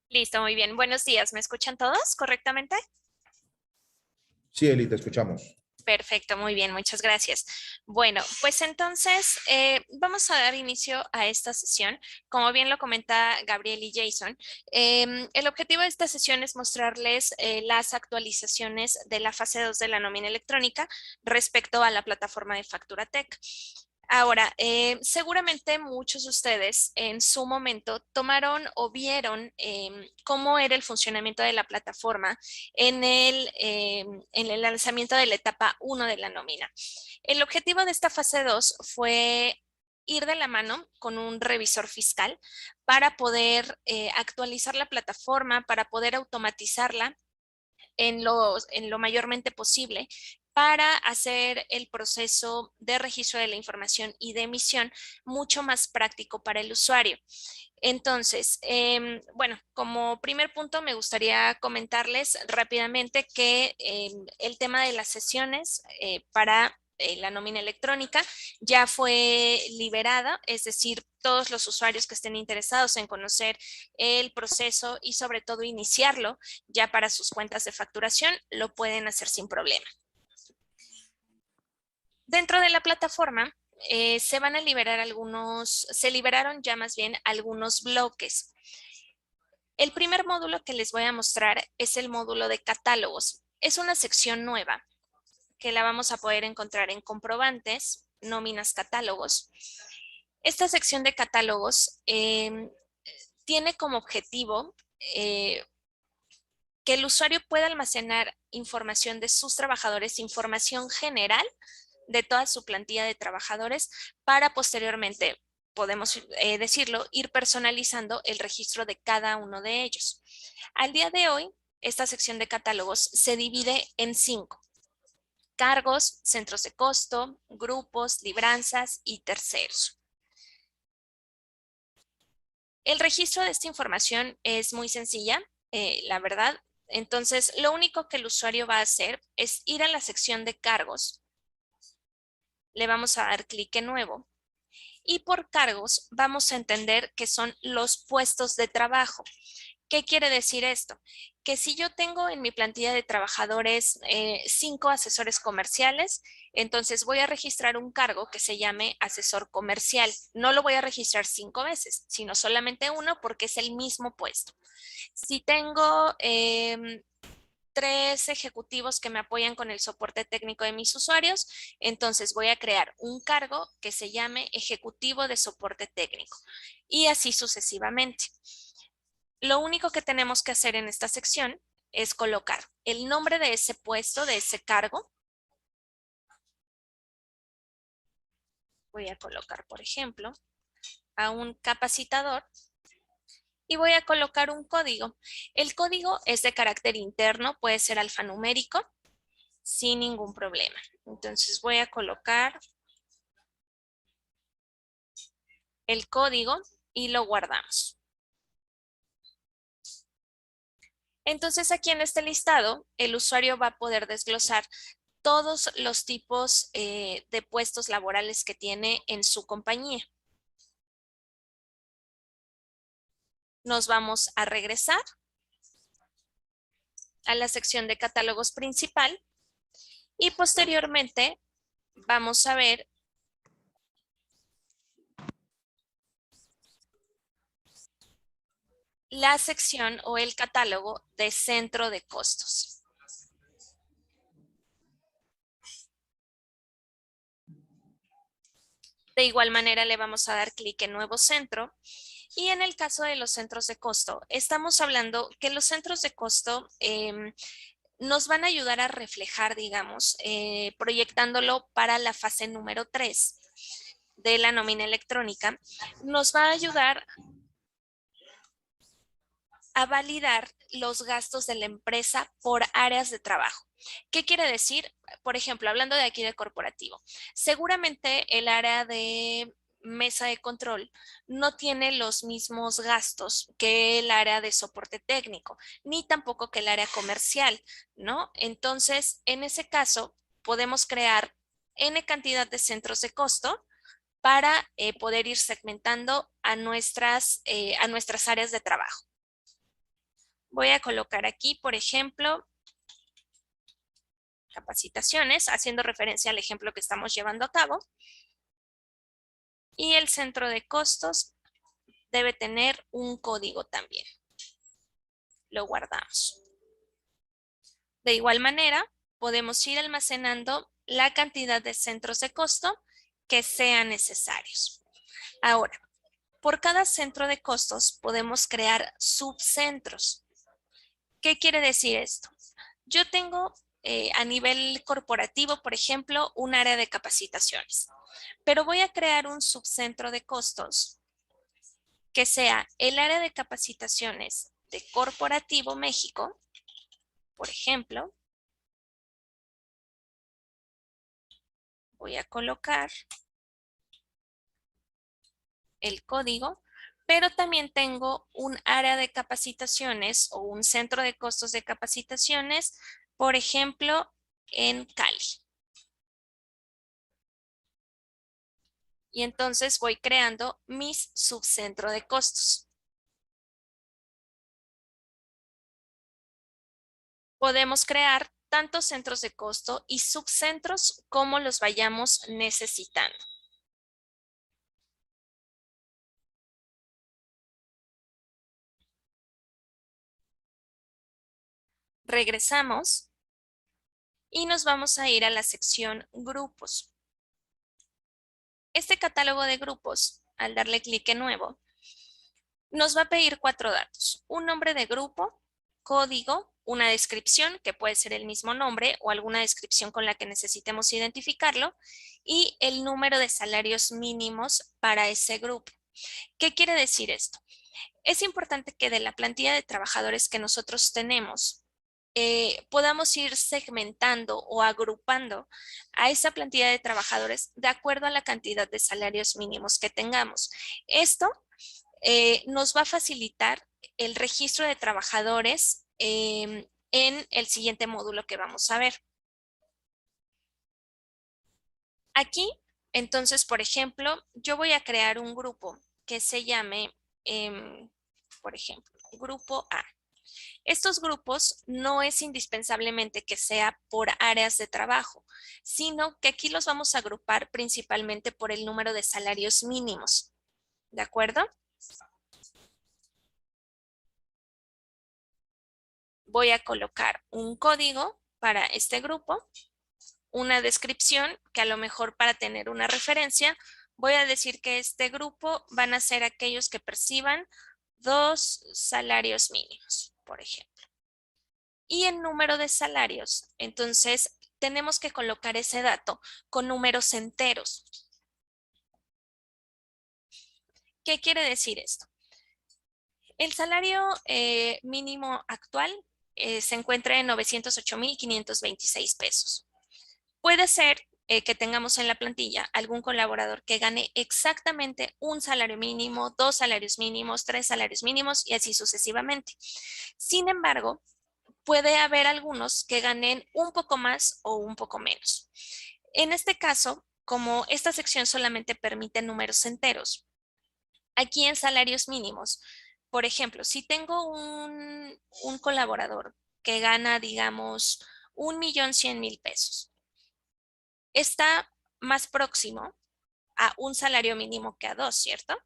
Listo, muy bien. Buenos días. ¿Me escuchan todos correctamente? Sí, Eli, te escuchamos. Perfecto, muy bien, muchas gracias. Bueno, pues entonces vamos a dar inicio a esta sesión. Como bien lo comenta Gabriel y Jason, el objetivo de esta sesión es mostrarles las actualizaciones de la fase 2 de la nómina electrónica respecto a la plataforma de FacturaTech. Ahora, seguramente muchos de ustedes en su momento tomaron o vieron cómo era el funcionamiento de la plataforma en el lanzamiento de la etapa 1 de la nómina. El objetivo de esta fase 2 fue ir de la mano con un revisor fiscal para poder actualizar la plataforma, para poder automatizarla en lo mayormente posible para hacer el proceso de registro de la información y de emisión mucho más práctico para el usuario. Entonces, bueno, como primer punto me gustaría comentarles rápidamente que el tema de las sesiones para la nómina electrónica ya fue liberada, es decir, todos los usuarios que estén interesados en conocer el proceso y sobre todo iniciarlo ya para sus cuentas de facturación, lo pueden hacer sin problema. Dentro de la plataforma se van a liberar se liberaron ya más bien algunos bloques. El primer módulo que les voy a mostrar es el módulo de catálogos. Es una sección nueva que la vamos a poder encontrar en comprobantes, nóminas, catálogos. Esta sección de catálogos tiene como objetivo que el usuario pueda almacenar información de sus trabajadores, información general de toda su plantilla de trabajadores para posteriormente, podemos decirlo, ir personalizando el registro de cada uno de ellos. Al día de hoy, esta sección de catálogos se divide en 5: cargos, centros de costo, grupos, libranzas y terceros. El registro de esta información es muy sencilla, la verdad. Entonces, lo único que el usuario va a hacer es ir a la sección de cargos. Le vamos a dar clic en nuevo. Y por cargos vamos a entender que son los puestos de trabajo. ¿Qué quiere decir esto? Que si yo tengo en mi plantilla de trabajadores 5 asesores comerciales, entonces voy a registrar un cargo que se llame asesor comercial. No lo voy a registrar 5 veces, sino solamente uno porque es el mismo puesto. Si tengo 3 ejecutivos que me apoyan con el soporte técnico de mis usuarios, entonces voy a crear un cargo que se llame ejecutivo de soporte técnico y así sucesivamente. Lo único que tenemos que hacer en esta sección es colocar el nombre de ese puesto, de ese cargo. Voy a colocar, por ejemplo, a un capacitador y voy a colocar un código. El código es de carácter interno, puede ser alfanumérico, sin ningún problema. Entonces voy a colocar el código y lo guardamos. Entonces aquí en este listado, el usuario va a poder desglosar todos los tipos de puestos laborales que tiene en su compañía. Nos vamos a regresar a la sección de catálogos principal y posteriormente vamos a ver la sección o el catálogo de centro de costos. De igual manera le vamos a dar clic en nuevo centro y en el caso de los centros de costo, estamos hablando que los centros de costo nos van a ayudar a reflejar, digamos, proyectándolo para la fase número 3 de la nómina electrónica, nos va a ayudar a validar los gastos de la empresa por áreas de trabajo. ¿Qué quiere decir? Por ejemplo, hablando de aquí de corporativo, seguramente el área de mesa de control no tiene los mismos gastos que el área de soporte técnico, ni tampoco que el área comercial, ¿no? Entonces, en ese caso, podemos crear N cantidad de centros de costo para poder ir segmentando a nuestras áreas de trabajo. Voy a colocar aquí, por ejemplo, capacitaciones, haciendo referencia al ejemplo que estamos llevando a cabo. Y el centro de costos debe tener un código también. Lo guardamos. De igual manera, podemos ir almacenando la cantidad de centros de costo que sean necesarios. Ahora, por cada centro de costos podemos crear subcentros. ¿Qué quiere decir esto? Yo tengo a nivel corporativo, por ejemplo, un área de capacitaciones, pero voy a crear un subcentro de costos que sea el área de capacitaciones de Corporativo México, por ejemplo. Voy a colocar el código, pero también tengo un área de capacitaciones o un centro de costos de capacitaciones, por ejemplo, en Cali. Y entonces voy creando mis subcentro de costos. Podemos crear tantos centros de costo y subcentros como los vayamos necesitando. Regresamos y nos vamos a ir a la sección grupos. Este catálogo de grupos, al darle clic en nuevo, nos va a pedir 4 datos: un nombre de grupo, código, una descripción, que puede ser el mismo nombre o alguna descripción con la que necesitemos identificarlo, y el número de salarios mínimos para ese grupo. ¿Qué quiere decir esto? Es importante que de la plantilla de trabajadores que nosotros tenemos, podamos ir segmentando o agrupando a esa plantilla de trabajadores de acuerdo a la cantidad de salarios mínimos que tengamos. Esto nos va a facilitar el registro de trabajadores en el siguiente módulo que vamos a ver. Aquí, entonces, por ejemplo, yo voy a crear un grupo que se llame, por ejemplo, Grupo A. Estos grupos no es indispensablemente que sea por áreas de trabajo, sino que aquí los vamos a agrupar principalmente por el número de salarios mínimos. ¿De acuerdo? Voy a colocar un código para este grupo, una descripción que a lo mejor para tener una referencia, voy a decir que este grupo van a ser aquellos que perciban 2 salarios mínimos, por ejemplo. Y el número de salarios, entonces tenemos que colocar ese dato con números enteros. ¿Qué quiere decir esto? El salario mínimo actual se encuentra en 908,526 pesos. Puede ser que tengamos en la plantilla algún colaborador que gane exactamente un salario mínimo, 2 salarios mínimos, 3 salarios mínimos y así sucesivamente. Sin embargo, puede haber algunos que ganen un poco más o un poco menos. En este caso, como esta sección solamente permite números enteros, aquí en salarios mínimos, por ejemplo, si tengo un colaborador que gana, digamos, 1,100,000 pesos, está más próximo a un salario mínimo que a 2, ¿cierto?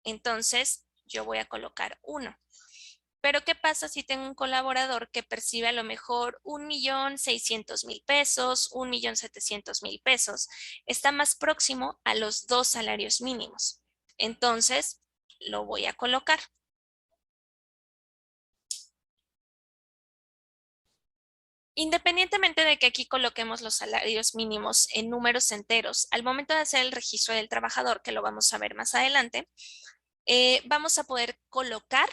Entonces, yo voy a colocar 1. Pero ¿qué pasa si tengo un colaborador que percibe a lo mejor 1,600,000 pesos, 1,700,000 pesos? Está más próximo a los 2 salarios mínimos. Entonces, lo voy a colocar. Independientemente de que aquí coloquemos los salarios mínimos en números enteros, al momento de hacer el registro del trabajador, que lo vamos a ver más adelante, vamos a poder colocar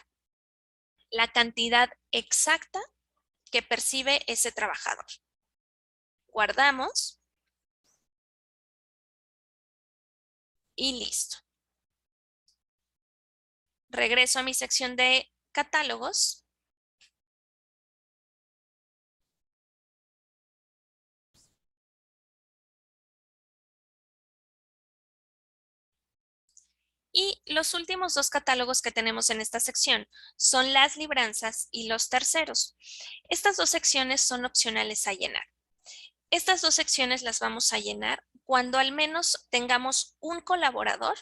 la cantidad exacta que percibe ese trabajador. Guardamos y listo. Regreso a mi sección de catálogos. Y los últimos dos catálogos que tenemos en esta sección son las libranzas y los terceros. Estas dos secciones son opcionales a llenar. Estas dos secciones las vamos a llenar cuando al menos tengamos un colaborador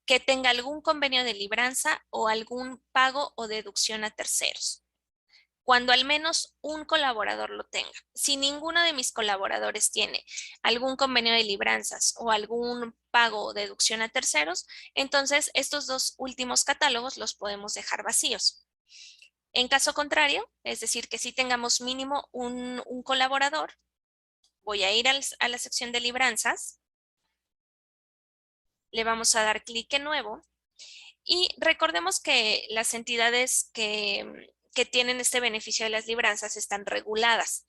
que tenga algún convenio de libranza o algún pago o deducción a terceros. Cuando al menos un colaborador lo tenga. Si ninguno de mis colaboradores tiene algún convenio de libranzas o algún pago o deducción a terceros, entonces estos dos últimos catálogos los podemos dejar vacíos. En caso contrario, es decir, que si tengamos mínimo un colaborador, voy a ir a la sección de libranzas, le vamos a dar clic en nuevo y recordemos que las entidades que tienen este beneficio de las libranzas están reguladas.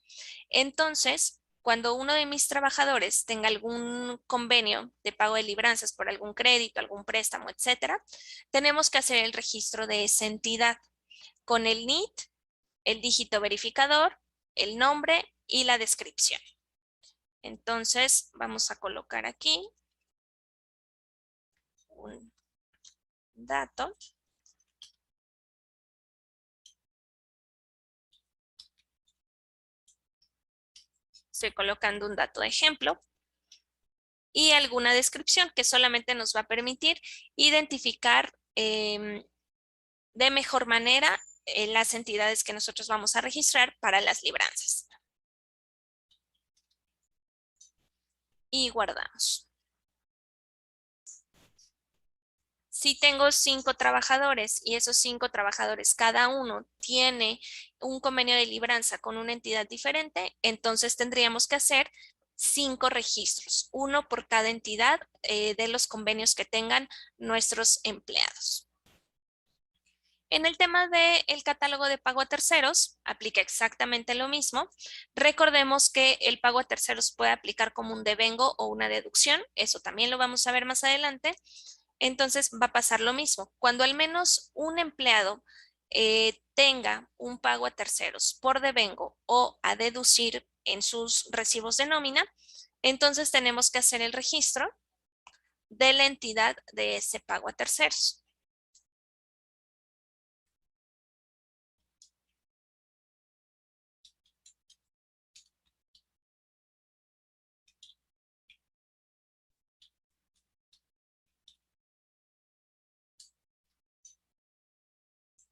Entonces, cuando uno de mis trabajadores tenga algún convenio de pago de libranzas por algún crédito, algún préstamo, etcétera, tenemos que hacer el registro de esa entidad con el NIT, el dígito verificador, el nombre y la descripción. Entonces, vamos a colocar aquí un dato. Estoy colocando un dato de ejemplo y alguna descripción que solamente nos va a permitir identificar de mejor manera las entidades que nosotros vamos a registrar para las libranzas. Y guardamos. Si tengo 5 trabajadores y esos 5 trabajadores, cada uno tiene un convenio de libranza con una entidad diferente, entonces tendríamos que hacer 5 registros, uno por cada entidad de los convenios que tengan nuestros empleados. En el tema del catálogo de pago a terceros, aplica exactamente lo mismo. Recordemos que el pago a terceros puede aplicar como un devengo o una deducción. Eso también lo vamos a ver más adelante. Entonces va a pasar lo mismo. Cuando al menos un empleado tenga un pago a terceros por devengo o a deducir en sus recibos de nómina, entonces tenemos que hacer el registro de la entidad de ese pago a terceros.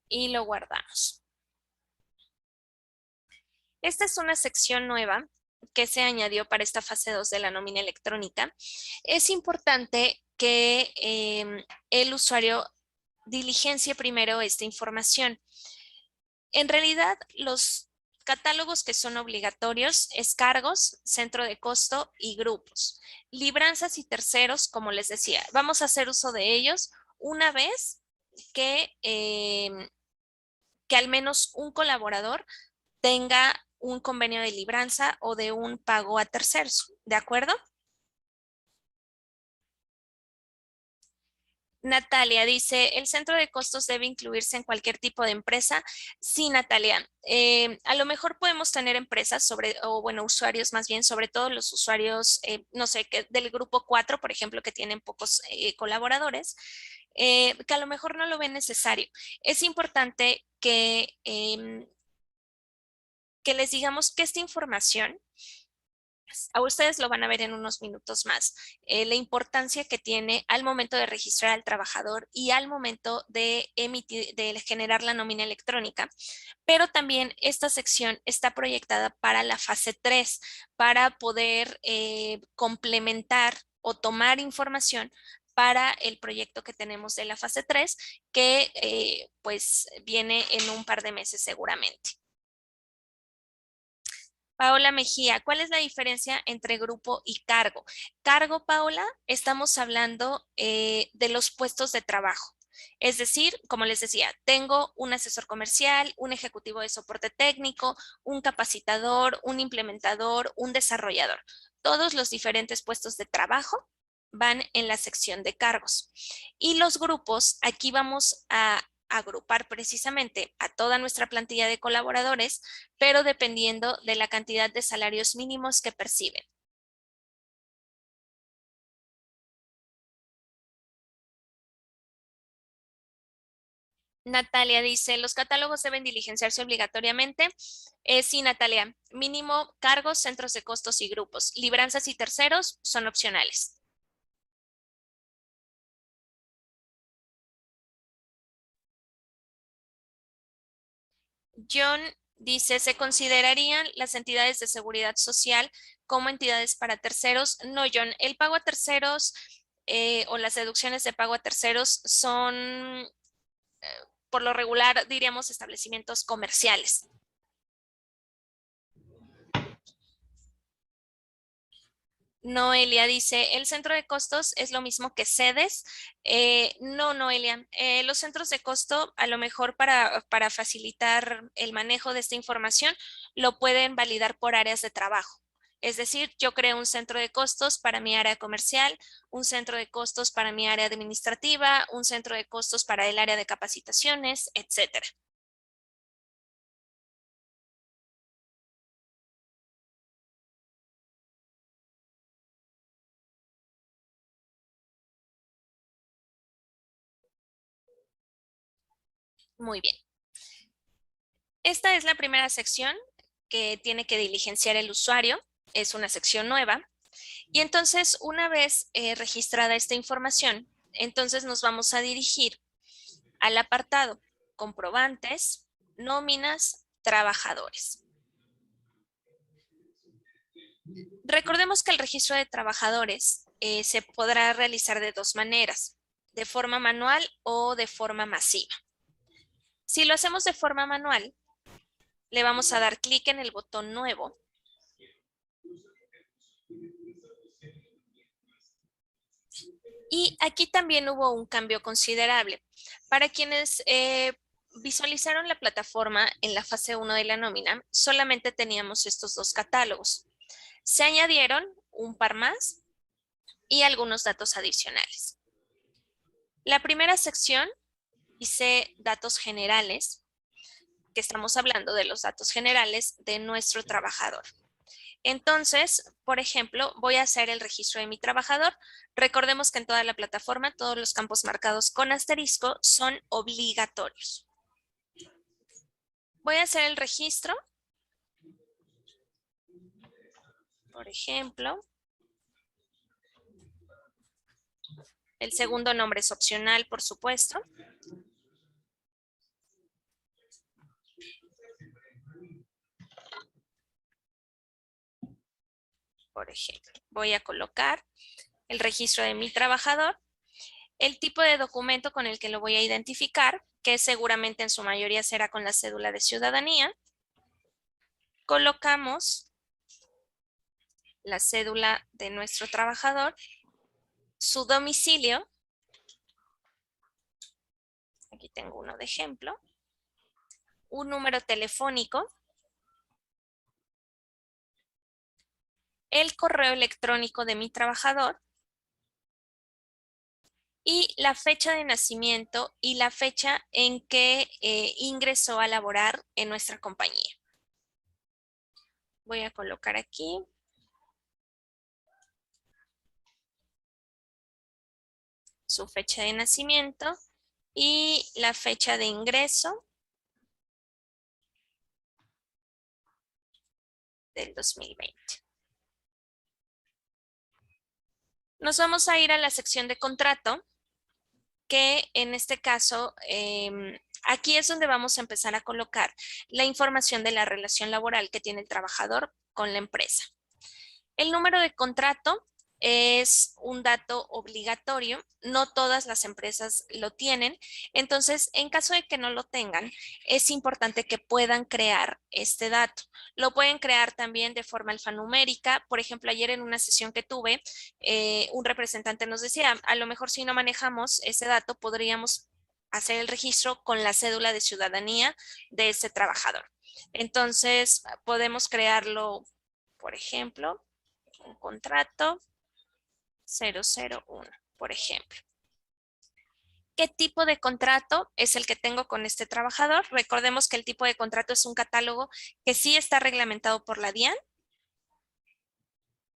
Y lo guardamos. Esta es una sección nueva que se añadió para esta fase 2 de la nómina electrónica. Es importante que el usuario diligencie primero esta información. En realidad, los catálogos que son obligatorios es cargos, centro de costo y grupos. Libranzas y terceros, como les decía, vamos a hacer uso de ellos una vez que al menos un colaborador tenga un convenio de libranza o de un pago a terceros, ¿de acuerdo? Natalia dice, ¿el centro de costos debe incluirse en cualquier tipo de empresa? Sí, Natalia. A lo mejor podemos tener empresas o bueno, usuarios más bien, sobre todo los usuarios, no sé, que del grupo 4, por ejemplo, que tienen pocos colaboradores, que a lo mejor no lo ven necesario. Es importante que les digamos que esta información a ustedes lo van a ver en unos minutos más, la importancia que tiene al momento de registrar al trabajador y al momento de generar la nómina electrónica. Pero también esta sección está proyectada para la fase 3, para poder complementar o tomar información para el proyecto que tenemos de la fase 3, que pues viene en un par de meses seguramente. Paola Mejía, ¿cuál es la diferencia entre grupo y cargo? Cargo, Paola, estamos hablando de los puestos de trabajo. Es decir, como les decía, tengo un asesor comercial, un ejecutivo de soporte técnico, un capacitador, un implementador, un desarrollador. Todos los diferentes puestos de trabajo van en la sección de cargos. Y los grupos, aquí vamos a agrupar precisamente a toda nuestra plantilla de colaboradores, pero dependiendo de la cantidad de salarios mínimos que perciben. Natalia dice, los catálogos deben diligenciarse obligatoriamente. Sí, Natalia, mínimo cargos, centros de costos y grupos. Libranzas y terceros son opcionales. John dice, ¿se considerarían las entidades de seguridad social como entidades para terceros? No, John, el pago a terceros o las deducciones de pago a terceros son, por lo regular, diríamos, establecimientos comerciales. Noelia dice, ¿el centro de costos es lo mismo que sedes? No, Noelia. Los centros de costo, a lo mejor para facilitar el manejo de esta información, lo pueden validar por áreas de trabajo. Es decir, yo creo un centro de costos para mi área comercial, un centro de costos para mi área administrativa, un centro de costos para el área de capacitaciones, etcétera. Muy bien. Esta es la primera sección que tiene que diligenciar el usuario. Es una sección nueva. Y entonces, una vez registrada esta información, entonces nos vamos a dirigir al apartado comprobantes, nóminas, trabajadores. Recordemos que el registro de trabajadores se podrá realizar de dos maneras, de forma manual o de forma masiva. Si lo hacemos de forma manual, le vamos a dar clic en el botón nuevo. Y aquí también hubo un cambio considerable. Para quienes visualizaron la plataforma en la fase 1 de la nómina, solamente teníamos estos dos catálogos. Se añadieron un par más y algunos datos adicionales. La primera sección dice datos generales, que estamos hablando de los datos generales de nuestro trabajador. Entonces, por ejemplo, voy a hacer el registro de mi trabajador. Recordemos que en toda la plataforma todos los campos marcados con asterisco son obligatorios. Voy a hacer el registro. Por ejemplo, el segundo nombre es opcional, por supuesto. Por ejemplo, voy a colocar el registro de mi trabajador, el tipo de documento con el que lo voy a identificar, que seguramente en su mayoría será con la cédula de ciudadanía. Colocamos la cédula de nuestro trabajador, su domicilio, aquí tengo uno de ejemplo, un número telefónico, el correo electrónico de mi trabajador y la fecha de nacimiento y la fecha en que ingresó a laborar en nuestra compañía. Voy a colocar aquí su fecha de nacimiento y la fecha de ingreso del 2020. Nos vamos a ir a la sección de contrato, que en este caso, aquí es donde vamos a empezar a colocar la información de la relación laboral que tiene el trabajador con la empresa. El número de contrato es un dato obligatorio, no todas las empresas lo tienen, entonces en caso de que no lo tengan, es importante que puedan crear este dato. Lo pueden crear también de forma alfanumérica. Por ejemplo, ayer en una sesión que tuve, un representante nos decía, a lo mejor si no manejamos ese dato, podríamos hacer el registro con la cédula de ciudadanía de ese trabajador. Entonces, podemos crearlo, por ejemplo, un contrato 001, por ejemplo. ¿Qué tipo de contrato es el que tengo con este trabajador? Recordemos que el tipo de contrato es un catálogo que sí está reglamentado por la DIAN.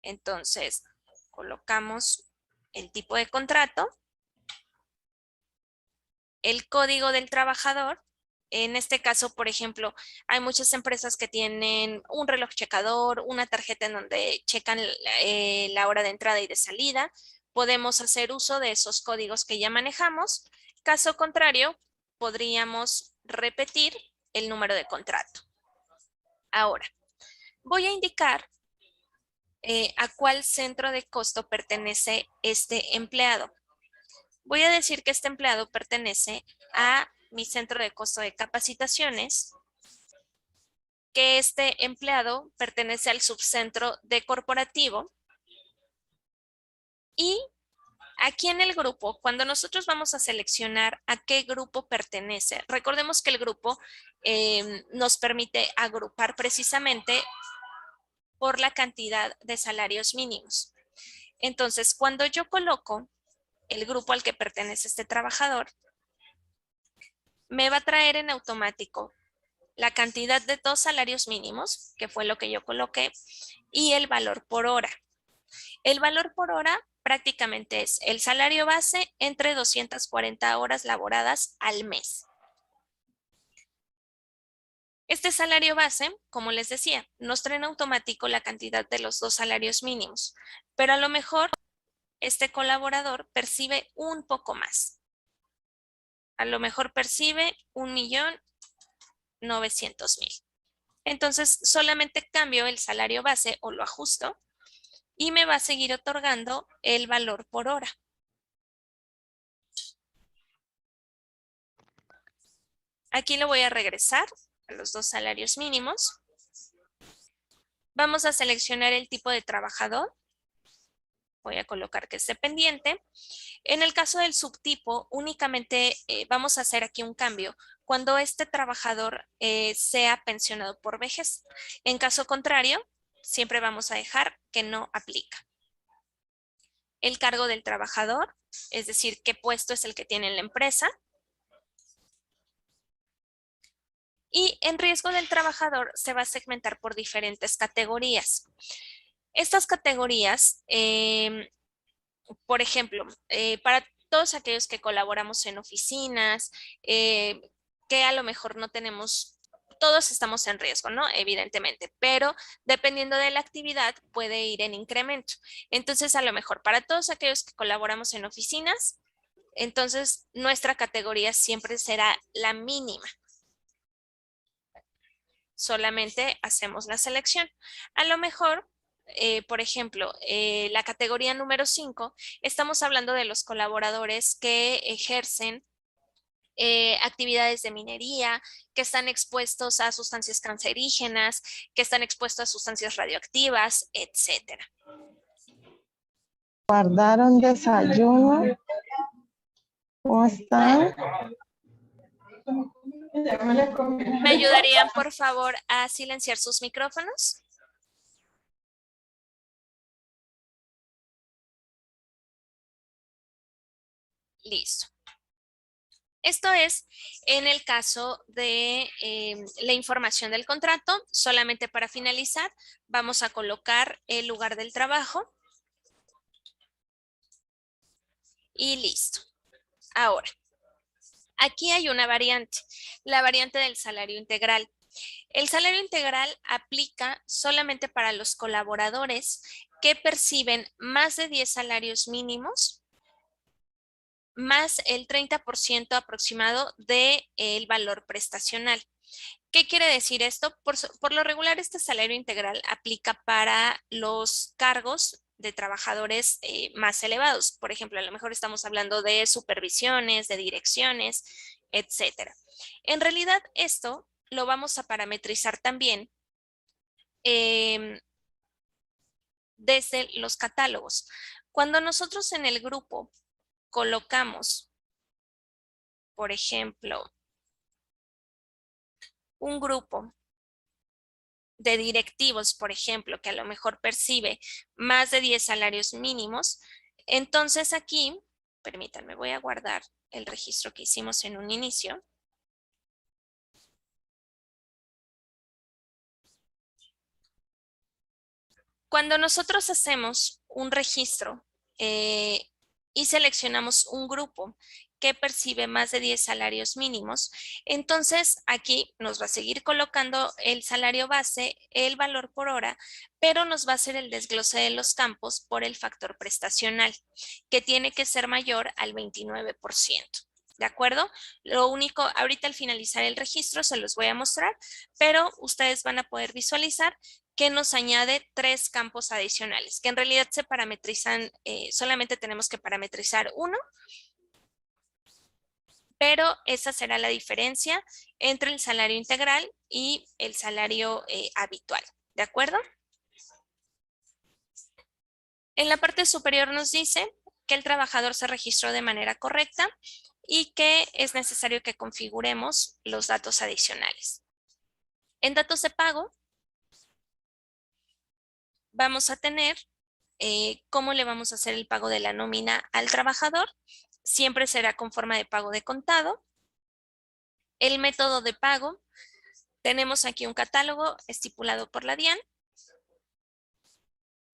Entonces, colocamos el tipo de contrato. el código del trabajador. En este caso, por ejemplo, hay muchas empresas que tienen un reloj checador, una tarjeta en donde checan la hora de entrada y de salida. Podemos hacer uso de esos códigos que ya manejamos. Caso contrario, podríamos repetir el número de contrato. Ahora, voy a indicar a cuál centro de costo pertenece este empleado. Voy a decir que este empleado pertenece a mi centro de costo de capacitaciones, que este empleado pertenece al subcentro de corporativo y aquí en el grupo, cuando nosotros vamos a seleccionar a qué grupo pertenece, recordemos que el grupo nos permite agrupar precisamente por la cantidad de salarios mínimos. Entonces, cuando yo coloco el grupo al que pertenece este trabajador, me va a traer en automático la cantidad de 2 salarios mínimos, que fue lo que yo coloqué, y el valor por hora. El valor por hora prácticamente es el salario base entre 240 horas laboradas al mes. Este salario base, como les decía, nos trae en automático la cantidad de los 2 salarios mínimos, pero a lo mejor este colaborador percibe un poco más. A lo mejor percibe 1.900.000. Entonces, solamente cambio el salario base o lo ajusto y me va a seguir otorgando el valor por hora. Aquí lo voy a regresar a los 2 salarios mínimos. Vamos a seleccionar el tipo de trabajador. Voy a colocar que es dependiente. En el caso del subtipo, únicamente vamos a hacer aquí un cambio cuando este trabajador sea pensionado por vejez. En caso contrario, siempre vamos a dejar que no aplica. El cargo del trabajador, es decir, qué puesto es el que tiene en la empresa. Y en riesgo del trabajador se va a segmentar por diferentes categorías. Estas categorías, por ejemplo, para todos aquellos que colaboramos en oficinas, que a lo mejor no tenemos, todos estamos en riesgo, ¿no? Evidentemente, pero dependiendo de la actividad puede ir en incremento. Entonces, a lo mejor para todos aquellos que colaboramos en oficinas, entonces nuestra categoría siempre será la mínima. Solamente hacemos la selección. A lo mejor, por ejemplo, la categoría número 5, estamos hablando de los colaboradores que ejercen actividades de minería, que están expuestos a sustancias cancerígenas, que están expuestos a sustancias radioactivas, etcétera. ¿Guardaron desayuno? ¿Cómo están? ¿Me ayudarían, por favor, a silenciar sus micrófonos? Listo. Esto es en el caso de la información del contrato. Solamente para finalizar, vamos a colocar el lugar del trabajo. Y listo. Ahora, aquí hay una variante, la variante del salario integral. El salario integral aplica solamente para los colaboradores que perciben más de 10 salarios mínimos más el 30% aproximado del valor prestacional. ¿Qué quiere decir esto? Por lo regular, este salario integral aplica para los cargos de trabajadores más elevados. Por ejemplo, a lo mejor estamos hablando de supervisiones, de direcciones, etcétera. En realidad, esto lo vamos a parametrizar también desde los catálogos. Cuando nosotros en el grupo colocamos, por ejemplo, un grupo de directivos, por ejemplo, que a lo mejor percibe más de 10 salarios mínimos, entonces aquí, permítanme, voy a guardar el registro que hicimos en un inicio. Cuando nosotros hacemos un registro y seleccionamos un grupo que percibe más de 10 salarios mínimos, entonces aquí nos va a seguir colocando el salario base, el valor por hora, pero nos va a hacer el desglose de los campos por el factor prestacional, que tiene que ser mayor al 29%. ¿De acuerdo? Lo único, ahorita al finalizar el registro se los voy a mostrar, pero ustedes van a poder visualizar que nos añade 3 campos adicionales, que en realidad se parametrizan, solamente tenemos que parametrizar uno, pero esa será la diferencia entre el salario integral y el salario habitual. ¿De acuerdo? En la parte superior nos dice que el trabajador se registró de manera correcta y que es necesario que configuremos los datos adicionales. En datos de pago, vamos a tener cómo le vamos a hacer el pago de la nómina al trabajador. Siempre será con forma de pago de contado. El método de pago, tenemos aquí un catálogo estipulado por la DIAN.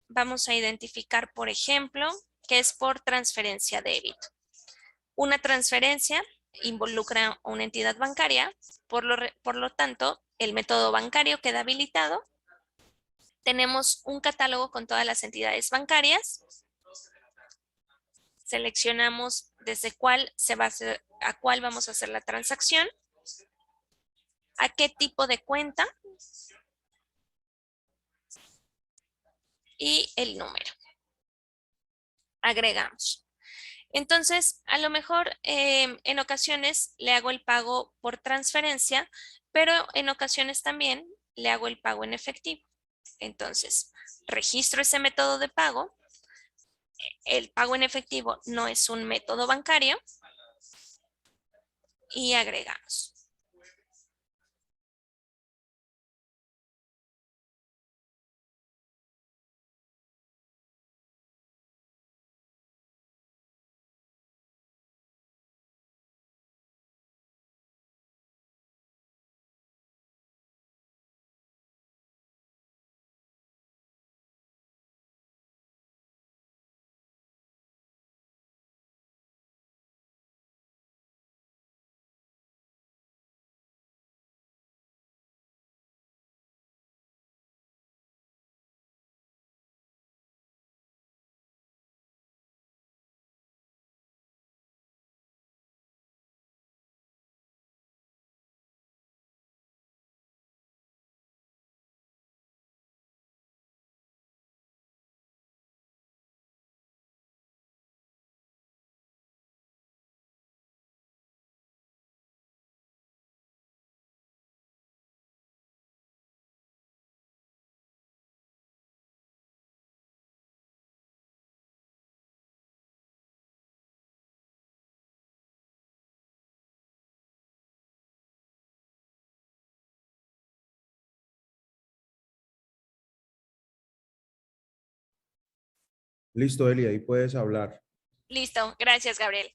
Vamos a identificar, por ejemplo, que es por transferencia débito. Una transferencia involucra a una entidad bancaria, por lo tanto, el método bancario queda habilitado. Tenemos un catálogo con todas las entidades bancarias. Seleccionamos desde cuál a cuál vamos a hacer la transacción, a qué tipo de cuenta y el número. Agregamos. Entonces, a lo mejor en ocasiones le hago el pago por transferencia, pero en ocasiones también le hago el pago en efectivo. Entonces, registro ese método de pago. El pago en efectivo no es un método bancario y agregamos. Listo, Eli, ahí puedes hablar. Listo, gracias, Gabriel.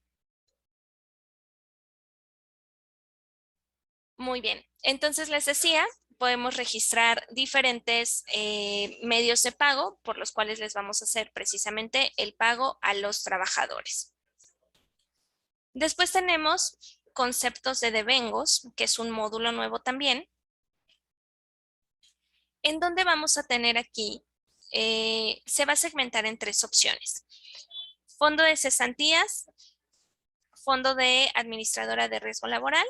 Muy bien, entonces les decía, podemos registrar diferentes medios de pago por los cuales les vamos a hacer precisamente el pago a los trabajadores. Después tenemos conceptos de devengos, que es un módulo nuevo también, en donde vamos a tener aquí, se va a segmentar en 3 opciones. Fondo de cesantías, fondo de administradora de riesgo laboral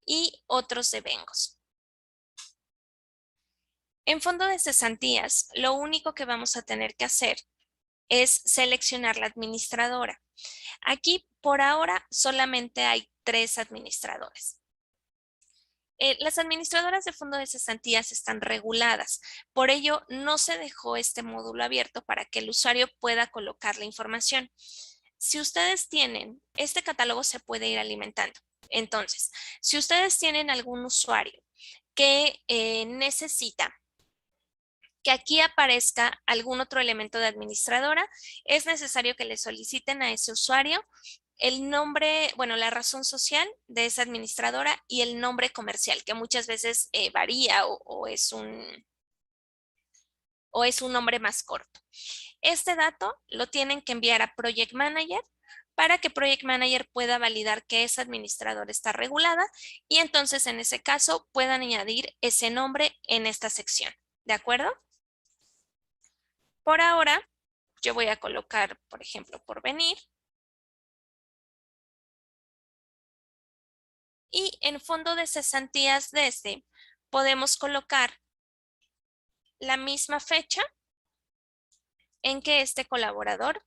y otros devengos. En fondo de cesantías, lo único que vamos a tener que hacer es seleccionar la administradora. Aquí, por ahora, solamente hay 3 administradores. Las administradoras de fondo de cesantías están reguladas, por ello no se dejó este módulo abierto para que el usuario pueda colocar la información. Si ustedes tienen, este catálogo se puede ir alimentando. Entonces, si ustedes tienen algún usuario que necesita que aquí aparezca algún otro elemento de administradora, es necesario que le soliciten a ese usuario el nombre, bueno, la razón social de esa administradora y el nombre comercial, que muchas veces varía o es un nombre más corto. Este dato lo tienen que enviar a Project Manager para que Project Manager pueda validar que esa administradora está regulada y entonces en ese caso puedan añadir ese nombre en esta sección. ¿De acuerdo? Por ahora, yo voy a colocar, por ejemplo, Porvenir. Y en fondo de cesantías desde, podemos colocar la misma fecha en que este colaborador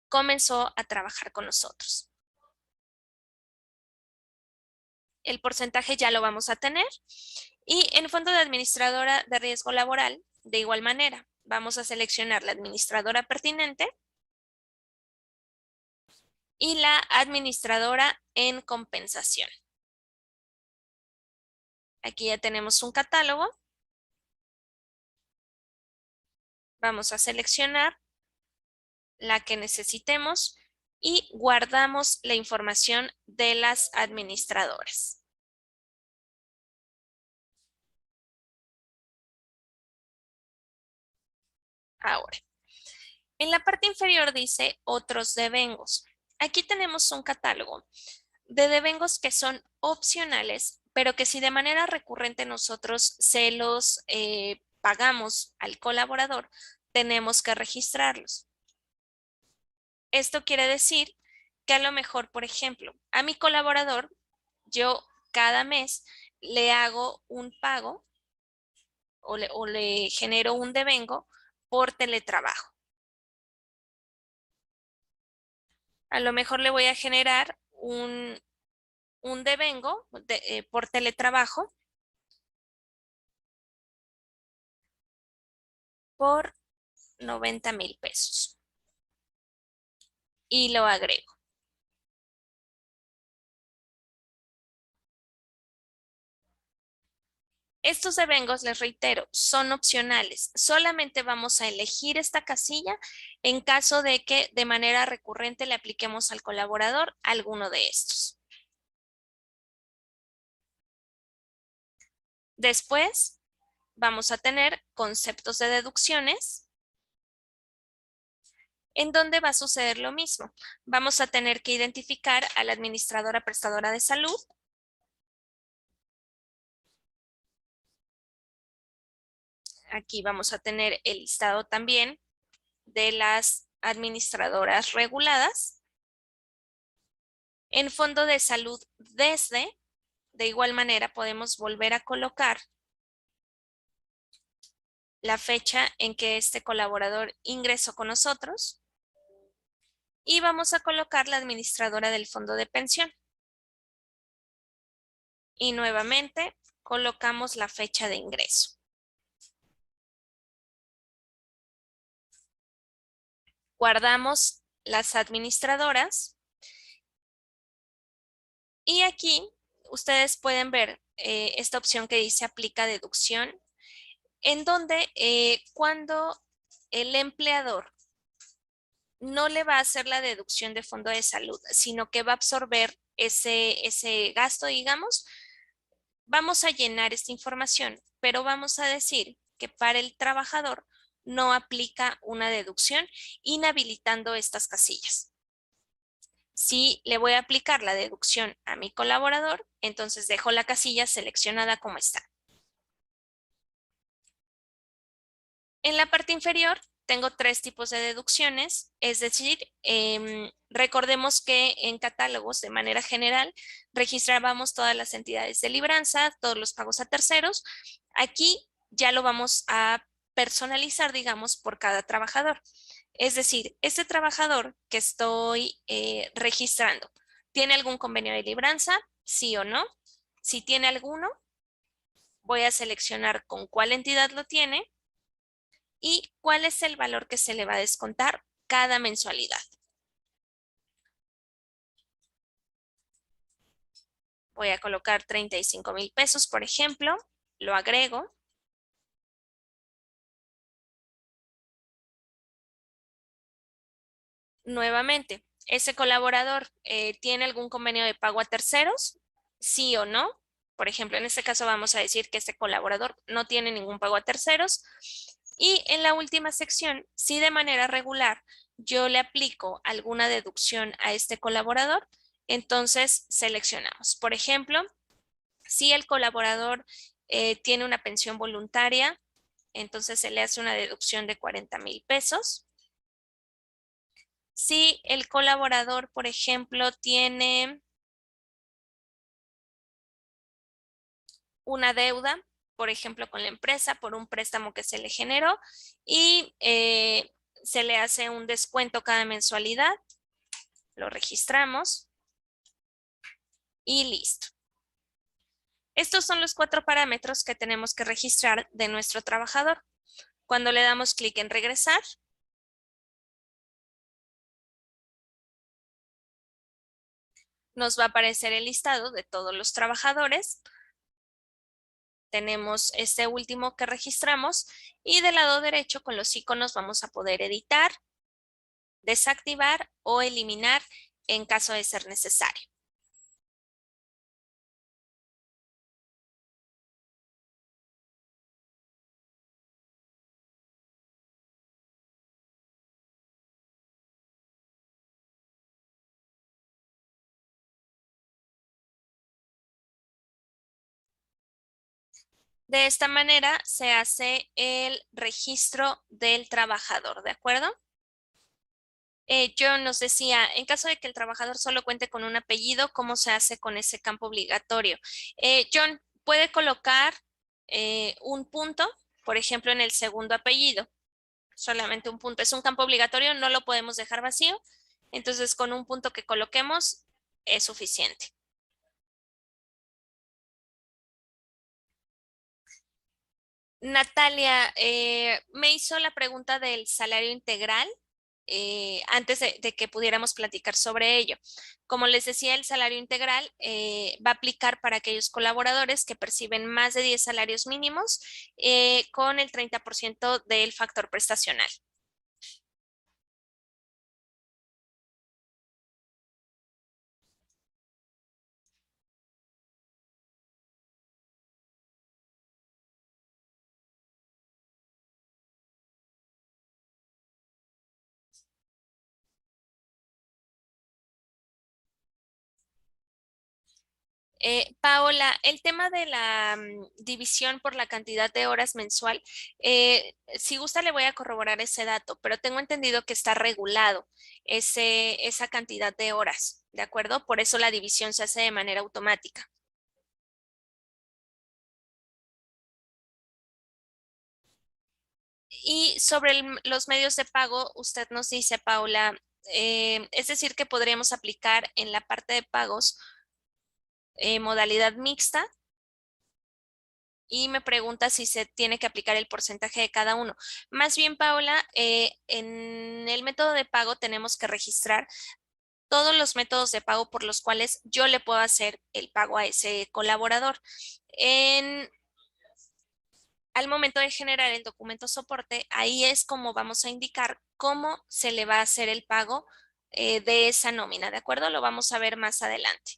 comenzó a trabajar con nosotros. El porcentaje ya lo vamos a tener. Y en fondo de administradora de riesgo laboral, de igual manera, vamos a seleccionar la administradora pertinente y la administradora en compensación. Aquí ya tenemos un catálogo. Vamos a seleccionar la que necesitemos y guardamos la información de las administradoras. Ahora, en la parte inferior dice otros devengos. Aquí tenemos un catálogo de devengos que son opcionales, pero que si de manera recurrente nosotros se los pagamos al colaborador, tenemos que registrarlos. Esto quiere decir que a lo mejor, por ejemplo, a mi colaborador, yo cada mes le hago un pago o le genero un devengo por teletrabajo. A lo mejor le voy a generar un devengo por teletrabajo por 90,000 pesos. Y lo agrego. Estos devengos, les reitero, son opcionales. Solamente vamos a elegir esta casilla en caso de que de manera recurrente le apliquemos al colaborador alguno de estos. Después vamos a tener conceptos de deducciones, en donde va a suceder lo mismo. Vamos a tener que identificar a la administradora prestadora de salud. Aquí vamos a tener el listado también de las administradoras reguladas. En fondo de salud desde, de igual manera podemos volver a colocar la fecha en que este colaborador ingresó con nosotros. Y vamos a colocar la administradora del fondo de pensión. Y nuevamente colocamos la fecha de ingreso. Guardamos las administradoras. Y aquí ustedes pueden ver esta opción que dice aplica deducción, en donde cuando el empleador no le va a hacer la deducción de fondo de salud, sino que va a absorber ese gasto, digamos, vamos a llenar esta información, pero vamos a decir que para el trabajador no aplica una deducción, inhabilitando estas casillas. Si le voy a aplicar la deducción a mi colaborador, entonces dejo la casilla seleccionada como está. En la parte inferior tengo 3 tipos de deducciones, es decir, recordemos que en catálogos de manera general registrábamos todas las entidades de libranza, todos los pagos a terceros. Aquí ya lo vamos a personalizar, digamos, por cada trabajador. Es decir, este trabajador que estoy registrando, ¿tiene algún convenio de libranza? ¿Sí o no? Si tiene alguno, voy a seleccionar con cuál entidad lo tiene y cuál es el valor que se le va a descontar cada mensualidad. Voy a colocar 35,000 pesos, por ejemplo, lo agrego. Nuevamente, ¿ese colaborador tiene algún convenio de pago a terceros? ¿Sí o no? Por ejemplo, en este caso vamos a decir que este colaborador no tiene ningún pago a terceros. Y en la última sección, si de manera regular yo le aplico alguna deducción a este colaborador, entonces seleccionamos. Por ejemplo, si el colaborador tiene una pensión voluntaria, entonces se le hace una deducción de 40,000 pesos. Si el colaborador, por ejemplo, tiene una deuda, por ejemplo, con la empresa por un préstamo que se le generó y se le hace un descuento cada mensualidad, lo registramos y listo. Estos son los 4 parámetros que tenemos que registrar de nuestro trabajador. Cuando le damos clic en regresar, nos va a aparecer el listado de todos los trabajadores. Tenemos este último que registramos y del lado derecho con los iconos vamos a poder editar, desactivar o eliminar en caso de ser necesario. De esta manera se hace el registro del trabajador, ¿de acuerdo? John nos decía, en caso de que el trabajador solo cuente con un apellido, ¿cómo se hace con ese campo obligatorio? John, puede colocar un punto, por ejemplo, en el segundo apellido. Solamente un punto. Es un campo obligatorio, no lo podemos dejar vacío. Entonces, con un punto que coloquemos es suficiente. Natalia, me hizo la pregunta del salario integral antes de que pudiéramos platicar sobre ello. Como les decía, el salario integral va a aplicar para aquellos colaboradores que perciben más de 10 salarios mínimos con el 30% del factor prestacional. Paola, el tema de la división por la cantidad de horas mensual, si gusta le voy a corroborar ese dato, pero tengo entendido que está regulado esa cantidad de horas, ¿de acuerdo? Por eso la división se hace de manera automática. Y sobre los medios de pago, usted nos dice, Paola, es decir, que podríamos aplicar en la parte de pagos modalidad mixta y me pregunta si se tiene que aplicar el porcentaje de cada uno. Más bien, Paola, en el método de pago tenemos que registrar todos los métodos de pago por los cuales yo le puedo hacer el pago a ese colaborador. Al momento de generar el documento soporte, ahí es como vamos a indicar cómo se le va a hacer el pago de esa nómina, ¿de acuerdo? Lo vamos a ver más adelante.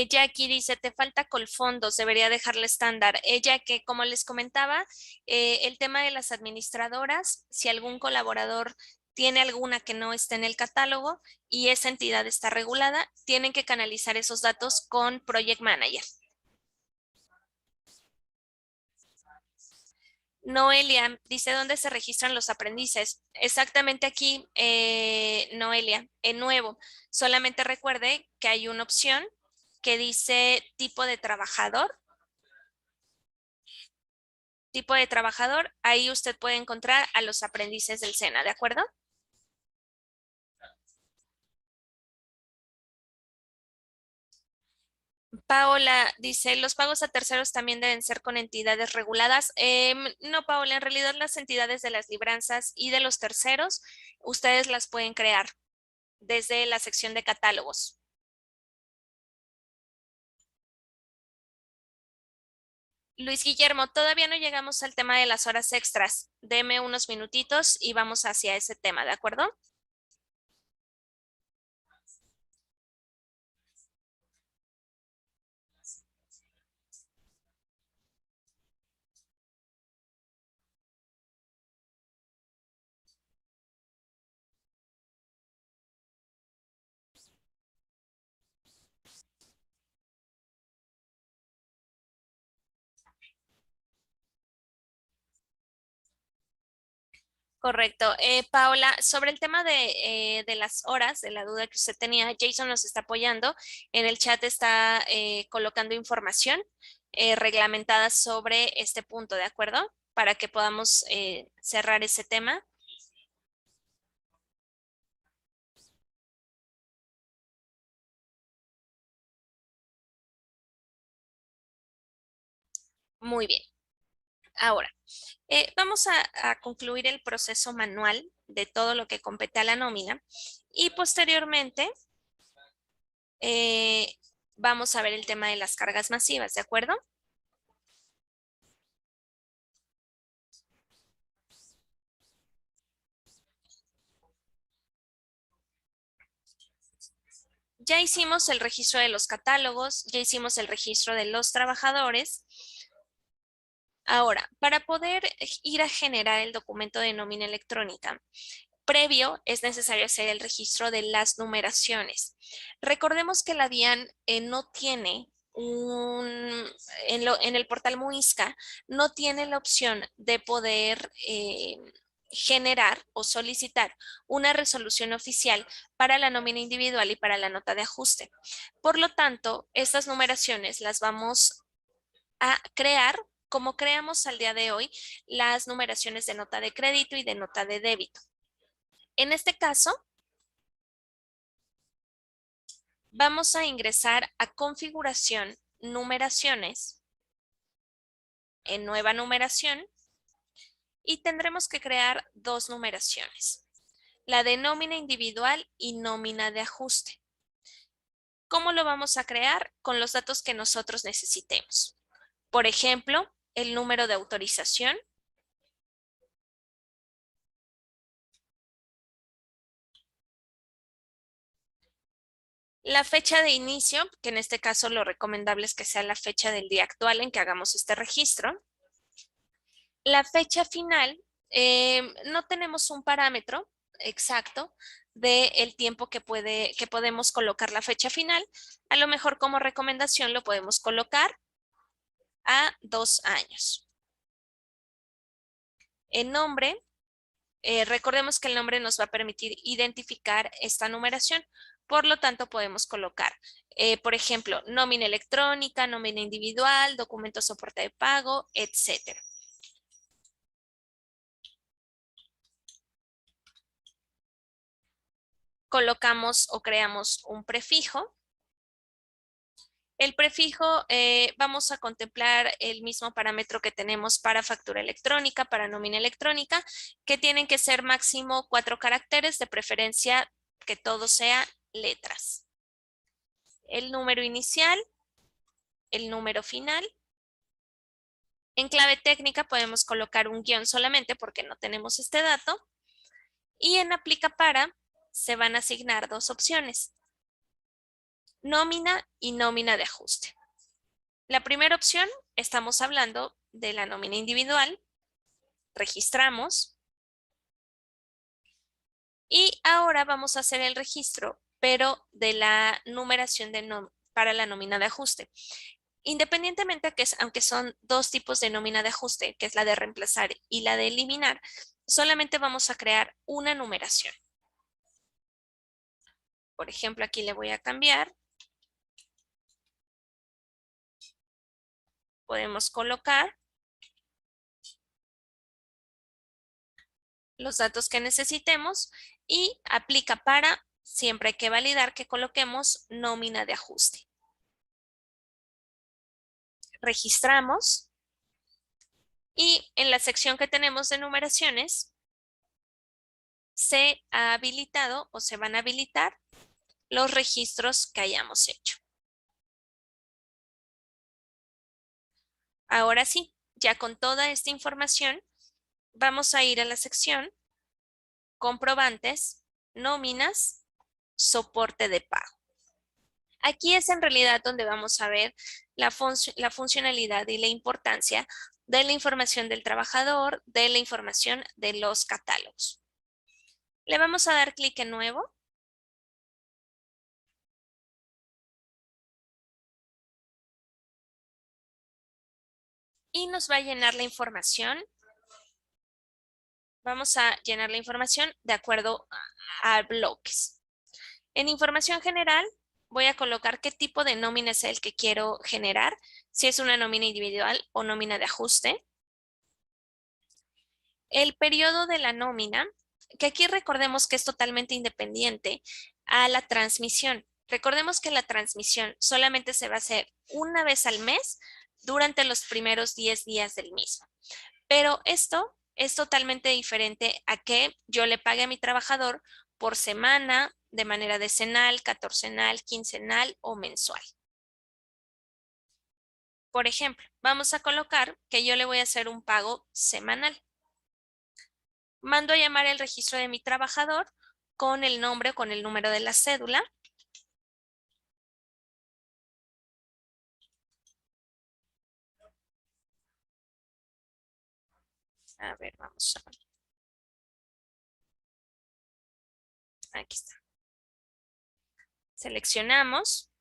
Jackie dice, te falta colfondos, debería dejarle estándar. Ella que, como les comentaba, el tema de las administradoras, si algún colaborador tiene alguna que no esté en el catálogo y esa entidad está regulada, tienen que canalizar esos datos con Project Manager. Noelia dice, ¿dónde se registran los aprendices? Exactamente aquí, Noelia, en nuevo. Solamente recuerde que hay una opción que dice tipo de trabajador. Tipo de trabajador, ahí usted puede encontrar a los aprendices del SENA, ¿de acuerdo? Paola dice, ¿los pagos a terceros también deben ser con entidades reguladas? No, Paola, en realidad las entidades de las libranzas y de los terceros, ustedes las pueden crear desde la sección de catálogos. Luis Guillermo, todavía no llegamos al tema de las horas extras. Deme unos minutitos y vamos hacia ese tema, ¿de acuerdo? Correcto. Paola, sobre el tema de las horas, de la duda que usted tenía, Jason nos está apoyando. En el chat está colocando información reglamentada sobre este punto, ¿de acuerdo? Para que podamos cerrar ese tema. Muy bien. Ahora, vamos a concluir el proceso manual de todo lo que compete a la nómina y posteriormente eh, vamos a ver el tema de las cargas masivas, ¿de acuerdo? Ya hicimos el registro de los catálogos, ya hicimos el registro de los trabajadores. Ahora, para poder ir a generar el documento de nómina electrónica, previo es necesario hacer el registro de las numeraciones. Recordemos que la DIAN no tiene en el portal Muisca, no tiene la opción de poder generar o solicitar una resolución oficial para la nómina individual y para la nota de ajuste. Por lo tanto, estas numeraciones las vamos a crear como creamos al día de hoy las numeraciones de nota de crédito y de nota de débito. En este caso, vamos a ingresar a configuración, numeraciones, en nueva numeración, y tendremos que crear dos numeraciones, la de nómina individual y nómina de ajuste. ¿Cómo lo vamos a crear? Con los datos que nosotros necesitemos. Por ejemplo, el número de autorización, la fecha de inicio, que en este caso lo recomendable es que sea la fecha del día actual en que hagamos este registro. La fecha final, no tenemos un parámetro exacto del tiempo que podemos colocar la fecha final. A lo mejor como recomendación lo podemos colocar a 2 años. El nombre, recordemos que el nombre nos va a permitir identificar esta numeración. Por lo tanto, podemos colocar, por ejemplo, nómina electrónica, nómina individual, documento soporte de pago, etcétera. Colocamos o creamos un prefijo. El prefijo vamos a contemplar el mismo parámetro que tenemos para factura electrónica, para nómina electrónica, que tienen que ser máximo 4 caracteres, de preferencia que todo sea letras. El número inicial, el número final. En clave técnica podemos colocar un guión solamente porque no tenemos este dato. Y en aplica para se van a asignar dos opciones, nómina y nómina de ajuste. La primera opción, estamos hablando de la nómina individual, registramos y ahora vamos a hacer el registro, pero de la numeración para la nómina de ajuste. Independientemente de que aunque son dos tipos de nómina de ajuste, que es la de reemplazar y la de eliminar, solamente vamos a crear una numeración. Por ejemplo, aquí le voy a cambiar. Podemos colocar los datos que necesitemos y aplica para, siempre hay que validar que coloquemos nómina de ajuste. Registramos y en la sección que tenemos de numeraciones se ha habilitado o se van a habilitar los registros que hayamos hecho. Ahora sí, ya con toda esta información, vamos a ir a la sección comprobantes, nóminas, soporte de pago. Aquí es en realidad donde vamos a ver la funcionalidad y la importancia de la información del trabajador, de la información de los catálogos. Le vamos a dar clic en nuevo. Y nos va a llenar la información Vamos a llenar la información de acuerdo a bloques. En información general, voy a colocar qué tipo de nómina es el que quiero generar, si es una nómina individual o nómina de ajuste. El periodo de la nómina, que aquí recordemos que es totalmente independiente a la transmisión. Recordemos que la transmisión solamente se va a hacer una vez al mes durante los primeros 10 días del mismo. Pero esto es totalmente diferente a que yo le pague a mi trabajador por semana, de manera decenal, catorcenal, quincenal o mensual. Por ejemplo, vamos a colocar que yo le voy a hacer un pago semanal. Mando a llamar el registro de mi trabajador con el nombre o con el número de la cédula. A ver, vamos a ver. Aquí está. Seleccionamos.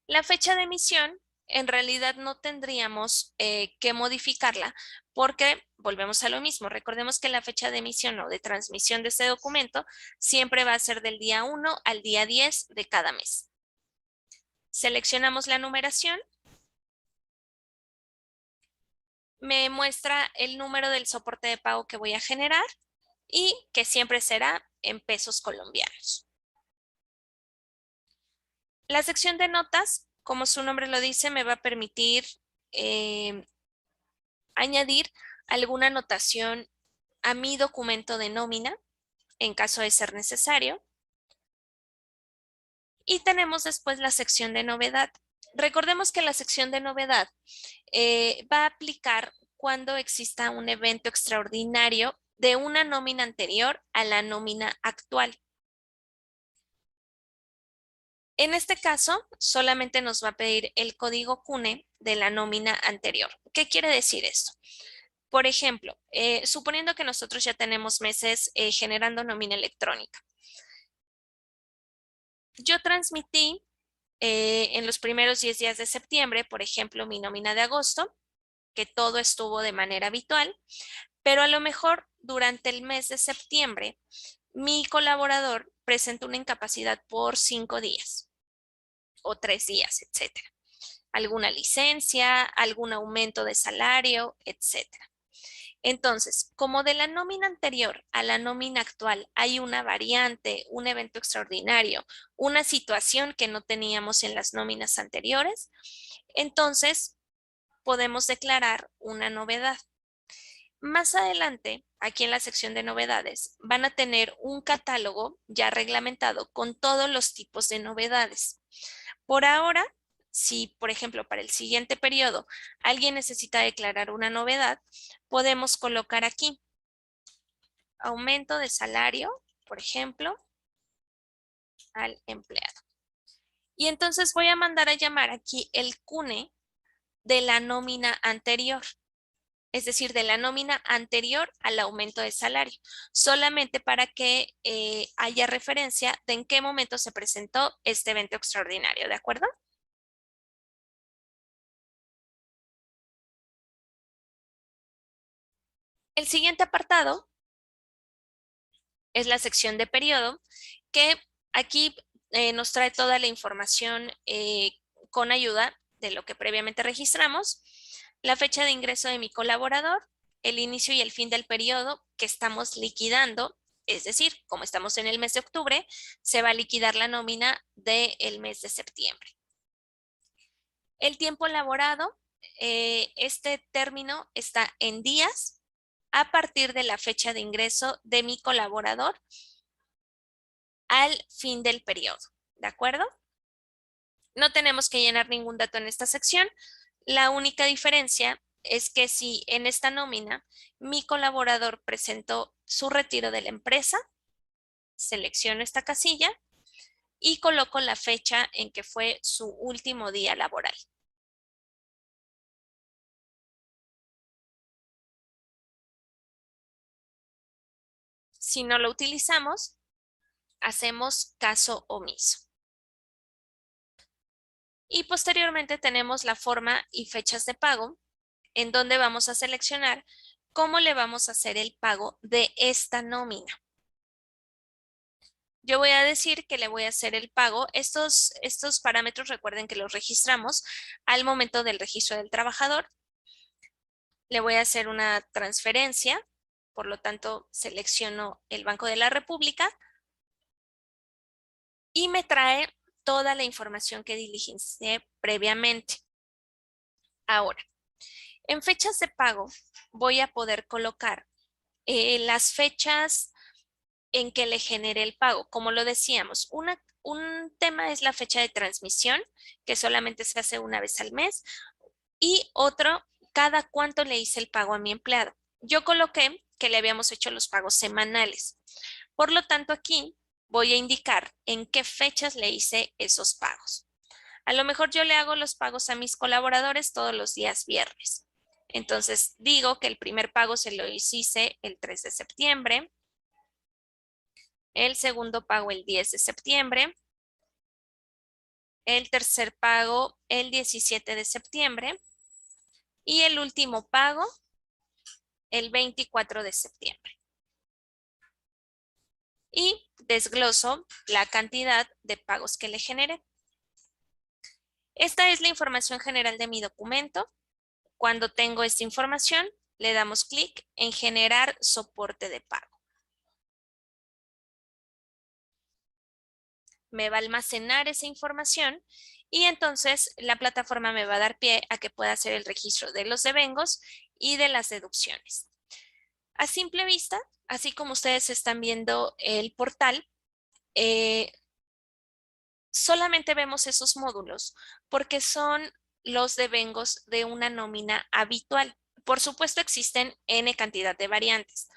La fecha de emisión, en realidad no tendríamos que modificarla porque volvemos a lo mismo. Recordemos que la fecha de emisión o de transmisión de este documento siempre va a ser del día 1 al día 10 de cada mes. Seleccionamos la numeración. Me muestra el número del soporte de pago que voy a generar y que siempre será en pesos colombianos. La sección de notas, como su nombre lo dice, me va a permitir añadir alguna anotación a mi documento de nómina en caso de ser necesario. Y tenemos después la sección de novedad. Recordemos que la sección de novedad va a aplicar cuando exista un evento extraordinario de una nómina anterior a la nómina actual. En este caso, solamente nos va a pedir el código CUNE de la nómina anterior. ¿Qué quiere decir esto? Por ejemplo, suponiendo que nosotros ya tenemos meses generando nómina electrónica. Yo transmití en los primeros 10 días de septiembre, por ejemplo, mi nómina de agosto, que todo estuvo de manera habitual, pero a lo mejor durante el mes de septiembre, mi colaborador presentó una incapacidad por 5 días o 3 días, etcétera. Alguna licencia, algún aumento de salario, etcétera. Entonces, como de la nómina anterior a la nómina actual hay una variante, un evento extraordinario, una situación que no teníamos en las nóminas anteriores, entonces podemos declarar una novedad. Más adelante, aquí en la sección de novedades, van a tener un catálogo ya reglamentado con todos los tipos de novedades. Por ahora, si, por ejemplo, para el siguiente periodo alguien necesita declarar una novedad, podemos colocar aquí aumento de salario, por ejemplo, al empleado. Y entonces voy a mandar a llamar aquí el CUNE de la nómina anterior, es decir, de la nómina anterior al aumento de salario, solamente para que haya referencia de en qué momento se presentó este evento extraordinario, ¿de acuerdo? El siguiente apartado es la sección de periodo, que aquí nos trae toda la información con ayuda de lo que previamente registramos, la fecha de ingreso de mi colaborador, el inicio y el fin del periodo que estamos liquidando, es decir, como estamos en el mes de octubre, se va a liquidar la nómina del mes de septiembre. El tiempo laborado, este término está en días a partir de la fecha de ingreso de mi colaborador al fin del periodo, ¿de acuerdo? No tenemos que llenar ningún dato en esta sección. La única diferencia es que si en esta nómina mi colaborador presentó su retiro de la empresa, selecciono esta casilla y coloco la fecha en que fue su último día laboral. Si no lo utilizamos, hacemos caso omiso. Y posteriormente tenemos la forma y fechas de pago, en donde vamos a seleccionar ¿cómo le vamos a hacer el pago de esta nómina? Yo voy a decir que le voy a hacer el pago. Estos parámetros recuerden que los registramos al momento del registro del trabajador. Le voy a hacer una transferencia, por lo tanto selecciono el Banco de la República y me trae toda la información que diligencié previamente. Ahora, en fechas de pago voy a poder colocar las fechas en que le generé el pago. Como lo decíamos, un tema es la fecha de transmisión, que solamente se hace una vez al mes, y otro, cada cuánto le hice el pago a mi empleado. Yo coloqué que le habíamos hecho los pagos semanales. Por lo tanto, aquí voy a indicar en qué fechas le hice esos pagos. A lo mejor yo le hago los pagos a mis colaboradores todos los días viernes. Entonces digo que el primer pago se lo hice el 3 de septiembre, el segundo pago el 10 de septiembre, el tercer pago el 17 de septiembre y el último pago el 24 de septiembre. Y desgloso la cantidad de pagos que le generé. Esta es la información general de mi documento. Cuando tengo esta información, le damos clic en generar soporte de pago. Me va a almacenar esa información y entonces la plataforma me va a dar pie a que pueda hacer el registro de los devengos y de las deducciones. A simple vista, así como ustedes están viendo el portal, solamente vemos esos módulos porque son los devengos de una nómina habitual. Por supuesto, existen N cantidad de variantes.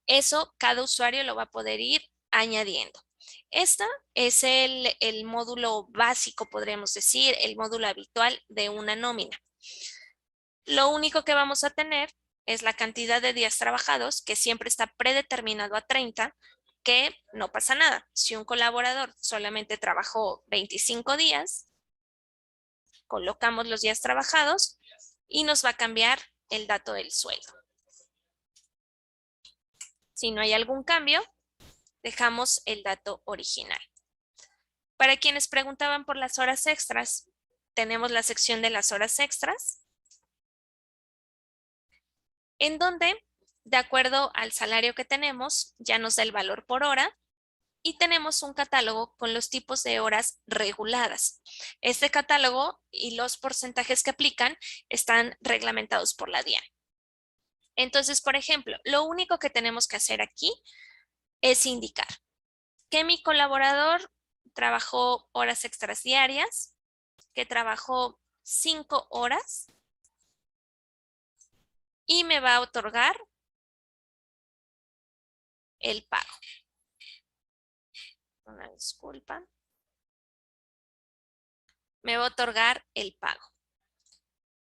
Eso cada usuario lo va a poder ir añadiendo. Este es el módulo básico, podríamos decir, el módulo habitual de una nómina. Lo único que vamos a tener es la cantidad de días trabajados, que siempre está predeterminado a 30, que no pasa nada. Si un colaborador solamente trabajó 25 días, colocamos los días trabajados y nos va a cambiar el dato del sueldo. Si no hay algún cambio, dejamos el dato original. Para quienes preguntaban por las horas extras, tenemos la sección de las horas extras, en donde, de acuerdo al salario que tenemos, ya nos da el valor por hora y tenemos un catálogo con los tipos de horas reguladas. Este catálogo y los porcentajes que aplican están reglamentados por la DIAN. Entonces, por ejemplo, lo único que tenemos que hacer aquí es indicar que mi colaborador trabajó horas extras diarias, que trabajó 5 horas y me va a otorgar el pago. Una disculpa. Me va a otorgar el pago.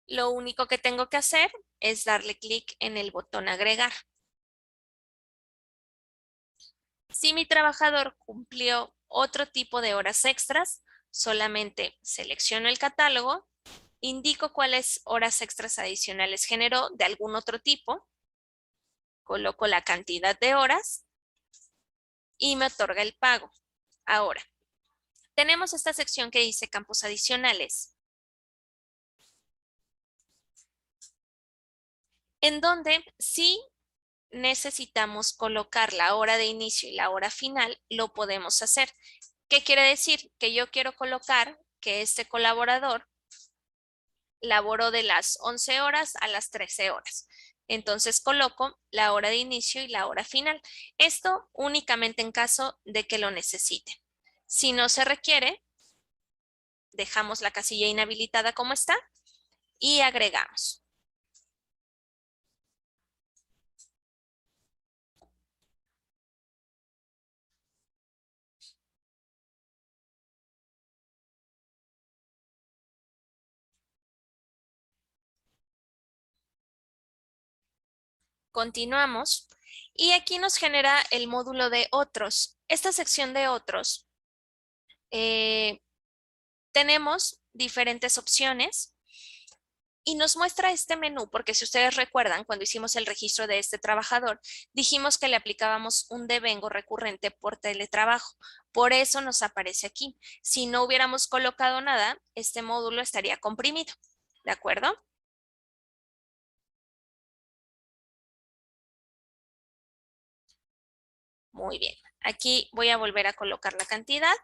Lo único que tengo que hacer es darle clic en el botón agregar. Si mi trabajador cumplió otro tipo de horas extras, solamente selecciono el catálogo, indico cuáles horas extras adicionales generó de algún otro tipo, coloco la cantidad de horas y me otorga el pago. Ahora, tenemos esta sección que dice campos adicionales, en donde si necesitamos colocar la hora de inicio y la hora final, lo podemos hacer. ¿Qué quiere decir? Que yo quiero colocar que este colaborador laboró de las 11 horas a las 13 horas. Entonces coloco la hora de inicio y la hora final. Esto únicamente en caso de que lo necesiten. Si no se requiere, dejamos la casilla inhabilitada como está y agregamos. Continuamos y aquí nos genera el módulo de otros. Esta sección de otros tenemos diferentes opciones. Y nos muestra este menú, porque si ustedes recuerdan, cuando hicimos el registro de este trabajador, dijimos que le aplicábamos un devengo recurrente por teletrabajo. Por eso nos aparece aquí. Si no hubiéramos colocado nada, este módulo estaría comprimido. ¿De acuerdo? Muy bien. Aquí voy a volver a colocar la cantidad.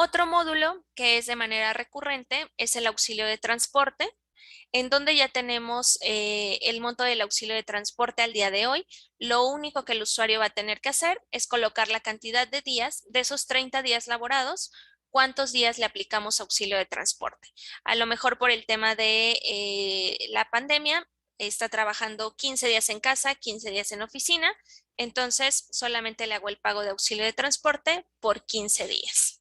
Otro módulo que es de manera recurrente es el auxilio de transporte, en donde ya tenemos el monto del auxilio de transporte al día de hoy. Lo único que el usuario va a tener que hacer es colocar la cantidad de días de esos 30 días laborados, cuántos días le aplicamos auxilio de transporte. A lo mejor por el tema de la pandemia, está trabajando 15 días en casa, 15 días en oficina, entonces solamente le hago el pago de auxilio de transporte por 15 días.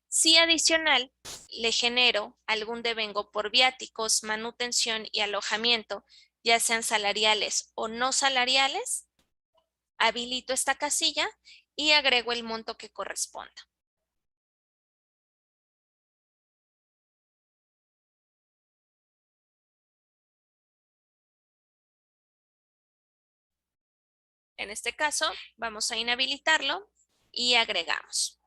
Si adicional le genero algún devengo por viáticos, manutención y alojamiento, ya sean salariales o no salariales, habilito esta casilla y agrego el monto que corresponda. En este caso, vamos a inhabilitarlo y agregamos.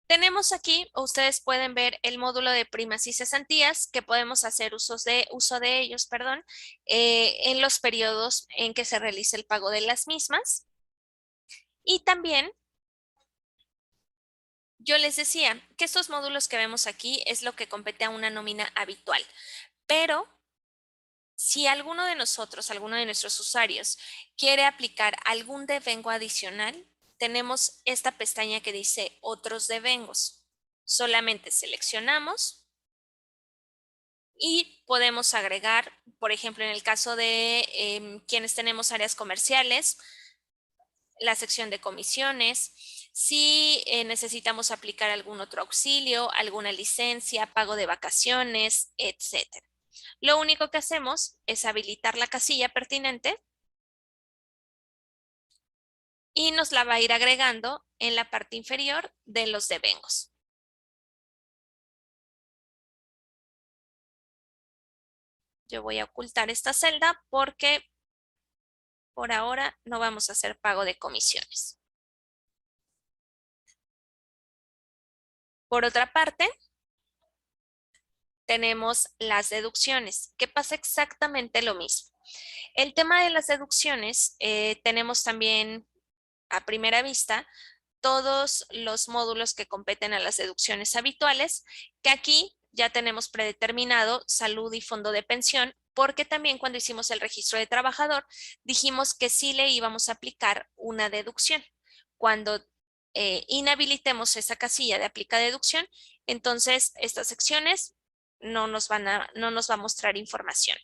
Tenemos aquí, ustedes pueden ver el módulo de primas y cesantías que podemos hacer uso de ellos, perdón, en los periodos en que se realice el pago de las mismas. Y también yo les decía que estos módulos que vemos aquí es lo que compete a una nómina habitual, pero si alguno de nosotros, alguno de nuestros usuarios quiere aplicar algún devengo adicional, tenemos esta pestaña que dice otros devengos. Solamente seleccionamos y podemos agregar, por ejemplo, en el caso de quienes tenemos áreas comerciales, la sección de comisiones, si necesitamos aplicar algún otro auxilio, alguna licencia, pago de vacaciones, etcétera. Lo único que hacemos es habilitar la casilla pertinente y nos la va a ir agregando en la parte inferior de los devengos. Yo voy a ocultar esta celda porque por ahora no vamos a hacer pago de comisiones. Por otra parte, tenemos las deducciones, que pasa exactamente lo mismo. El tema de las deducciones, tenemos también a primera vista todos los módulos que competen a las deducciones habituales, que aquí ya tenemos predeterminado salud y fondo de pensión, porque también cuando hicimos el registro de trabajador dijimos que sí le íbamos a aplicar una deducción. Cuando inhabilitemos esa casilla de aplica deducción, entonces estas secciones no nos va a mostrar información.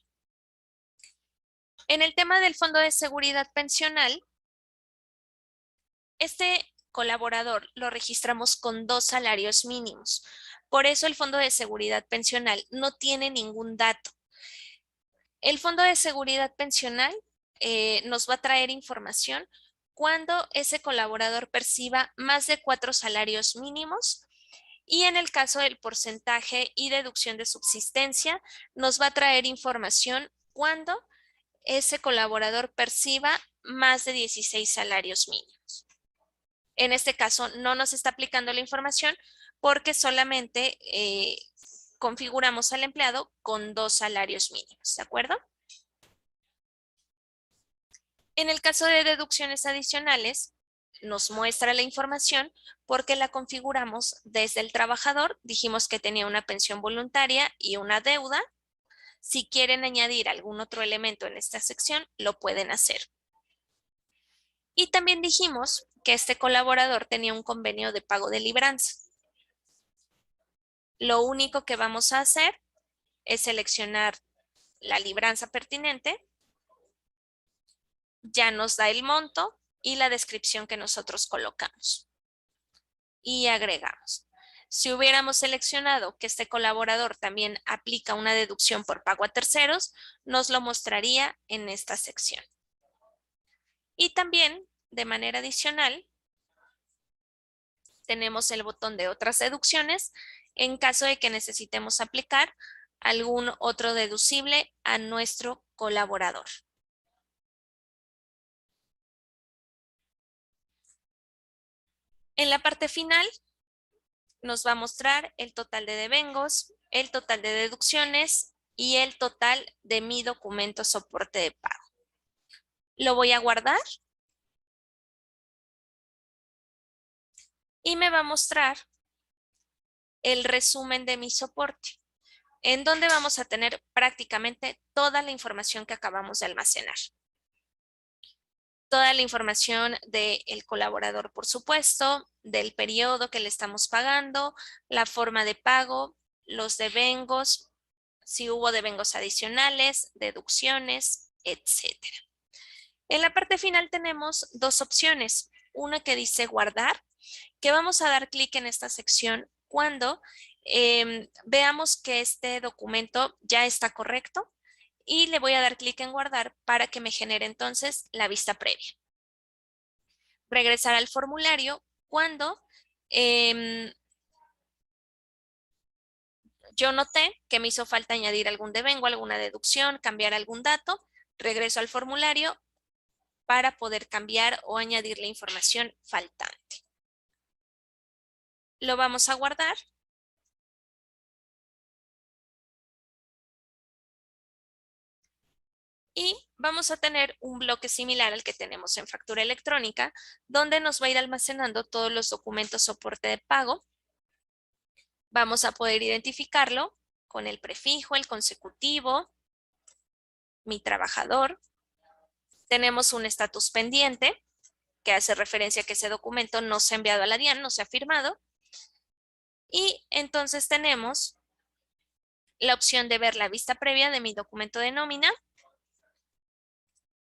En el tema del fondo de seguridad pensional, este colaborador lo registramos con 2 salarios mínimos. Por eso el fondo de seguridad pensional no tiene ningún dato. El fondo de seguridad pensional nos va a traer información cuando ese colaborador perciba más de 4 salarios mínimos. Y en el caso del porcentaje y deducción de subsistencia, nos va a traer información cuando ese colaborador perciba más de 16 salarios mínimos. En este caso, no nos está aplicando la información porque solamente configuramos al empleado con 2 salarios mínimos, ¿de acuerdo? En el caso de deducciones adicionales, nos muestra la información porque la configuramos desde el trabajador. Dijimos que tenía una pensión voluntaria y una deuda. Si quieren añadir algún otro elemento en esta sección, lo pueden hacer. Y también dijimos que este colaborador tenía un convenio de pago de libranza. Lo único que vamos a hacer es seleccionar la libranza pertinente. Ya nos da el monto y la descripción que nosotros colocamos. Y agregamos. Si hubiéramos seleccionado que este colaborador también aplica una deducción por pago a terceros, nos lo mostraría en esta sección. Y también, de manera adicional, tenemos el botón de otras deducciones en caso de que necesitemos aplicar algún otro deducible a nuestro colaborador. En la parte final nos va a mostrar el total de devengos, el total de deducciones y el total de mi documento soporte de pago. Lo voy a guardar y me va a mostrar el resumen de mi soporte, en donde vamos a tener prácticamente toda la información que acabamos de almacenar. Toda la información del colaborador, por supuesto, del periodo que le estamos pagando, la forma de pago, los devengos, si hubo devengos adicionales, deducciones, etcétera. En la parte final tenemos dos opciones. Una que dice guardar, que vamos a dar clic en esta sección cuando veamos que este documento ya está correcto y le voy a dar clic en guardar para que me genere entonces la vista previa. Regresar al formulario cuando yo noté que me hizo falta añadir algún devengo, alguna deducción, cambiar algún dato. Regreso al formulario para poder cambiar o añadir la información faltante. Lo vamos a guardar. Y vamos a tener un bloque similar al que tenemos en factura electrónica, donde nos va a ir almacenando todos los documentos soporte de pago. Vamos a poder identificarlo con el prefijo, el consecutivo, mi trabajador. Tenemos un estatus pendiente, que hace referencia a que ese documento no se ha enviado a la DIAN, no se ha firmado. Y entonces tenemos la opción de ver la vista previa de mi documento de nómina.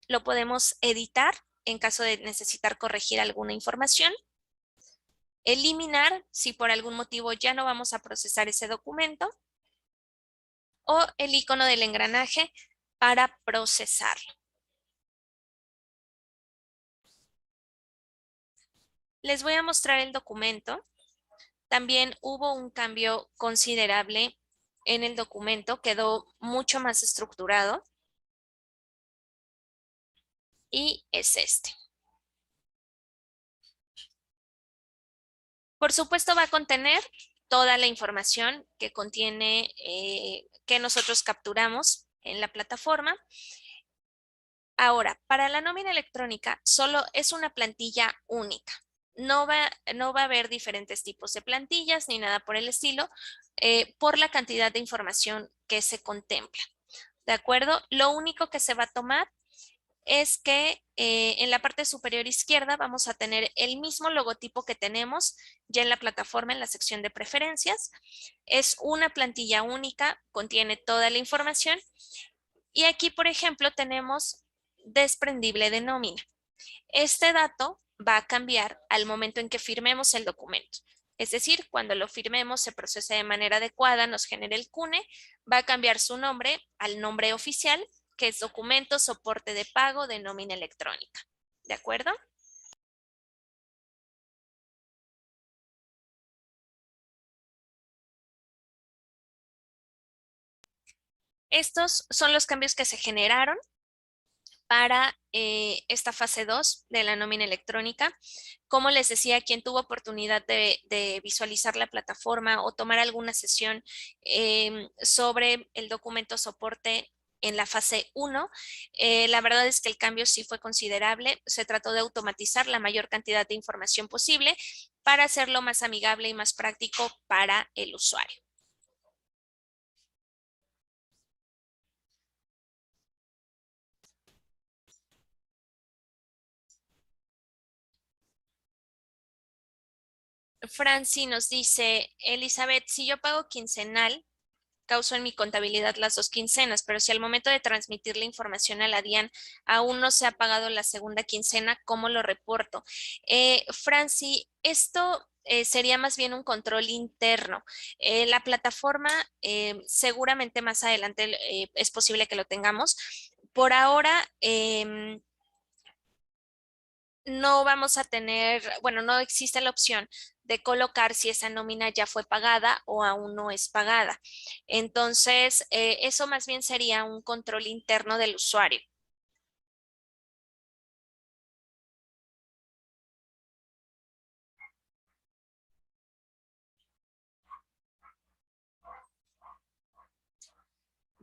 Lo podemos editar en caso de necesitar corregir alguna información. Eliminar si por algún motivo ya no vamos a procesar ese documento. O el icono del engranaje para procesarlo. Les voy a mostrar el documento. También hubo un cambio considerable en el documento, quedó mucho más estructurado. Y es este. Por supuesto va a contener toda la información que contiene, que nosotros capturamos en la plataforma. Ahora, para la nómina electrónica solo es una plantilla única. No va a haber diferentes tipos de plantillas ni nada por el estilo, por la cantidad de información que se contempla. ¿De acuerdo? Lo único que se va a tomar es que en la parte superior izquierda vamos a tener el mismo logotipo que tenemos ya en la plataforma en la sección de preferencias. Es una plantilla única, contiene toda la información. Y aquí, por ejemplo, tenemos desprendible de nómina. Este dato va a cambiar al momento en que firmemos el documento. Es decir, cuando lo firmemos, se procese de manera adecuada, nos genere el CUNE, va a cambiar su nombre al nombre oficial, que es documento soporte de pago de nómina electrónica. ¿De acuerdo? Estos son los cambios que se generaron para esta fase 2 de la nómina electrónica. Como les decía, quien tuvo oportunidad de visualizar la plataforma o tomar alguna sesión sobre el documento soporte en la fase 1, la verdad es que el cambio sí fue considerable. Se trató de automatizar la mayor cantidad de información posible para hacerlo más amigable y más práctico para el usuario. Franci nos dice, Elizabeth, si yo pago quincenal, causo en mi contabilidad las 2 quincenas, pero si al momento de transmitir la información a la DIAN aún no se ha pagado la segunda quincena, ¿cómo lo reporto? Franci, esto sería más bien un control interno. La plataforma seguramente más adelante es posible que lo tengamos. Por ahora, no vamos a tener, bueno, no existe la opción de colocar si esa nómina ya fue pagada o aún no es pagada. Entonces, eso más bien sería un control interno del usuario.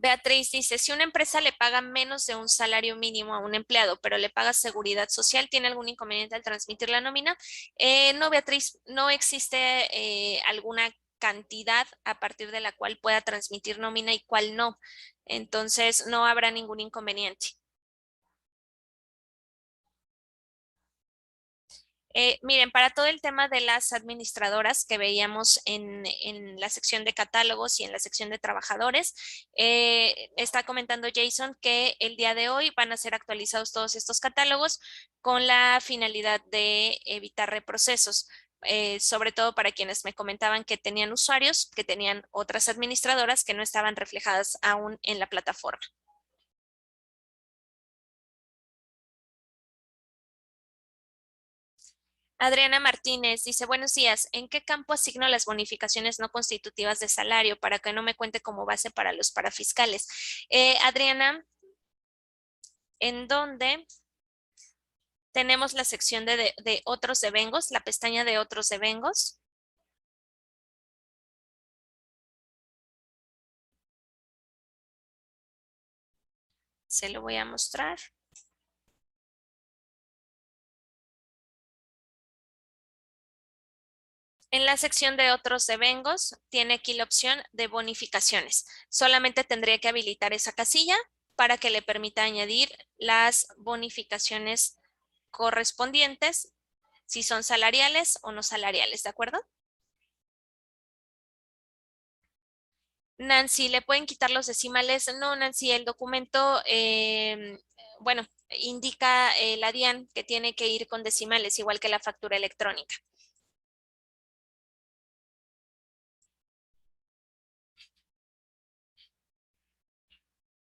Beatriz dice, si una empresa le paga menos de un salario mínimo a un empleado, pero le paga seguridad social, ¿tiene algún inconveniente al transmitir la nómina? No, Beatriz, no existe alguna cantidad a partir de la cual pueda transmitir nómina y cuál no. Entonces, no habrá ningún inconveniente. Miren, para todo el tema de las administradoras que veíamos en la sección de catálogos y en la sección de trabajadores, está comentando Jason que el día de hoy van a ser actualizados todos estos catálogos con la finalidad de evitar reprocesos. Sobre todo para quienes me comentaban que tenían usuarios, que tenían otras administradoras que no estaban reflejadas aún en la plataforma. Adriana Martínez dice, buenos días, ¿en qué campo asigno las bonificaciones no constitutivas de salario para que no me cuente como base para los parafiscales? Adriana, ¿en dónde tenemos la sección de otros devengos, la pestaña de otros devengos? Se lo voy a mostrar. En la sección de otros devengos tiene aquí la opción de bonificaciones. Solamente tendría que habilitar esa casilla para que le permita añadir las bonificaciones correspondientes, si son salariales o no salariales, ¿de acuerdo? Nancy, ¿le pueden quitar los decimales? No, Nancy, el documento, bueno, indica la DIAN que tiene que ir con decimales, igual que la factura electrónica.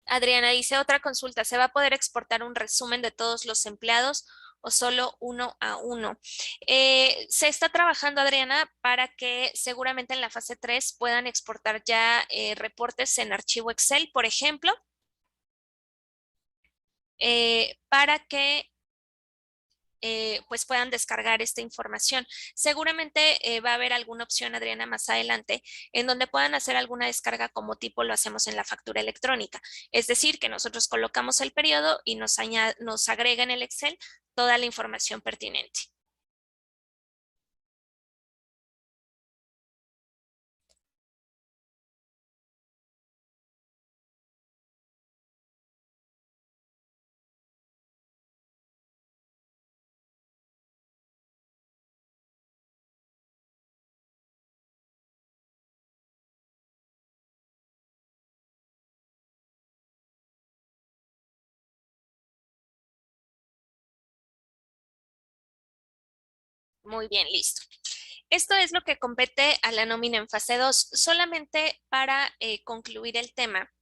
Adriana dice, otra consulta, ¿se va a poder exportar un resumen de todos los empleados o solo uno a uno? Se está trabajando, Adriana, para que seguramente en la fase 3 puedan exportar ya reportes en archivo Excel, por ejemplo, para que pues puedan descargar esta información. Seguramente va a haber alguna opción, Adriana, más adelante, en donde puedan hacer alguna descarga como tipo lo hacemos en la factura electrónica. Es decir, que nosotros colocamos el periodo y nos agrega en el Excel toda la información pertinente. Muy bien, listo. Esto es lo que compete a la nómina en fase 2. Solamente para concluir el tema,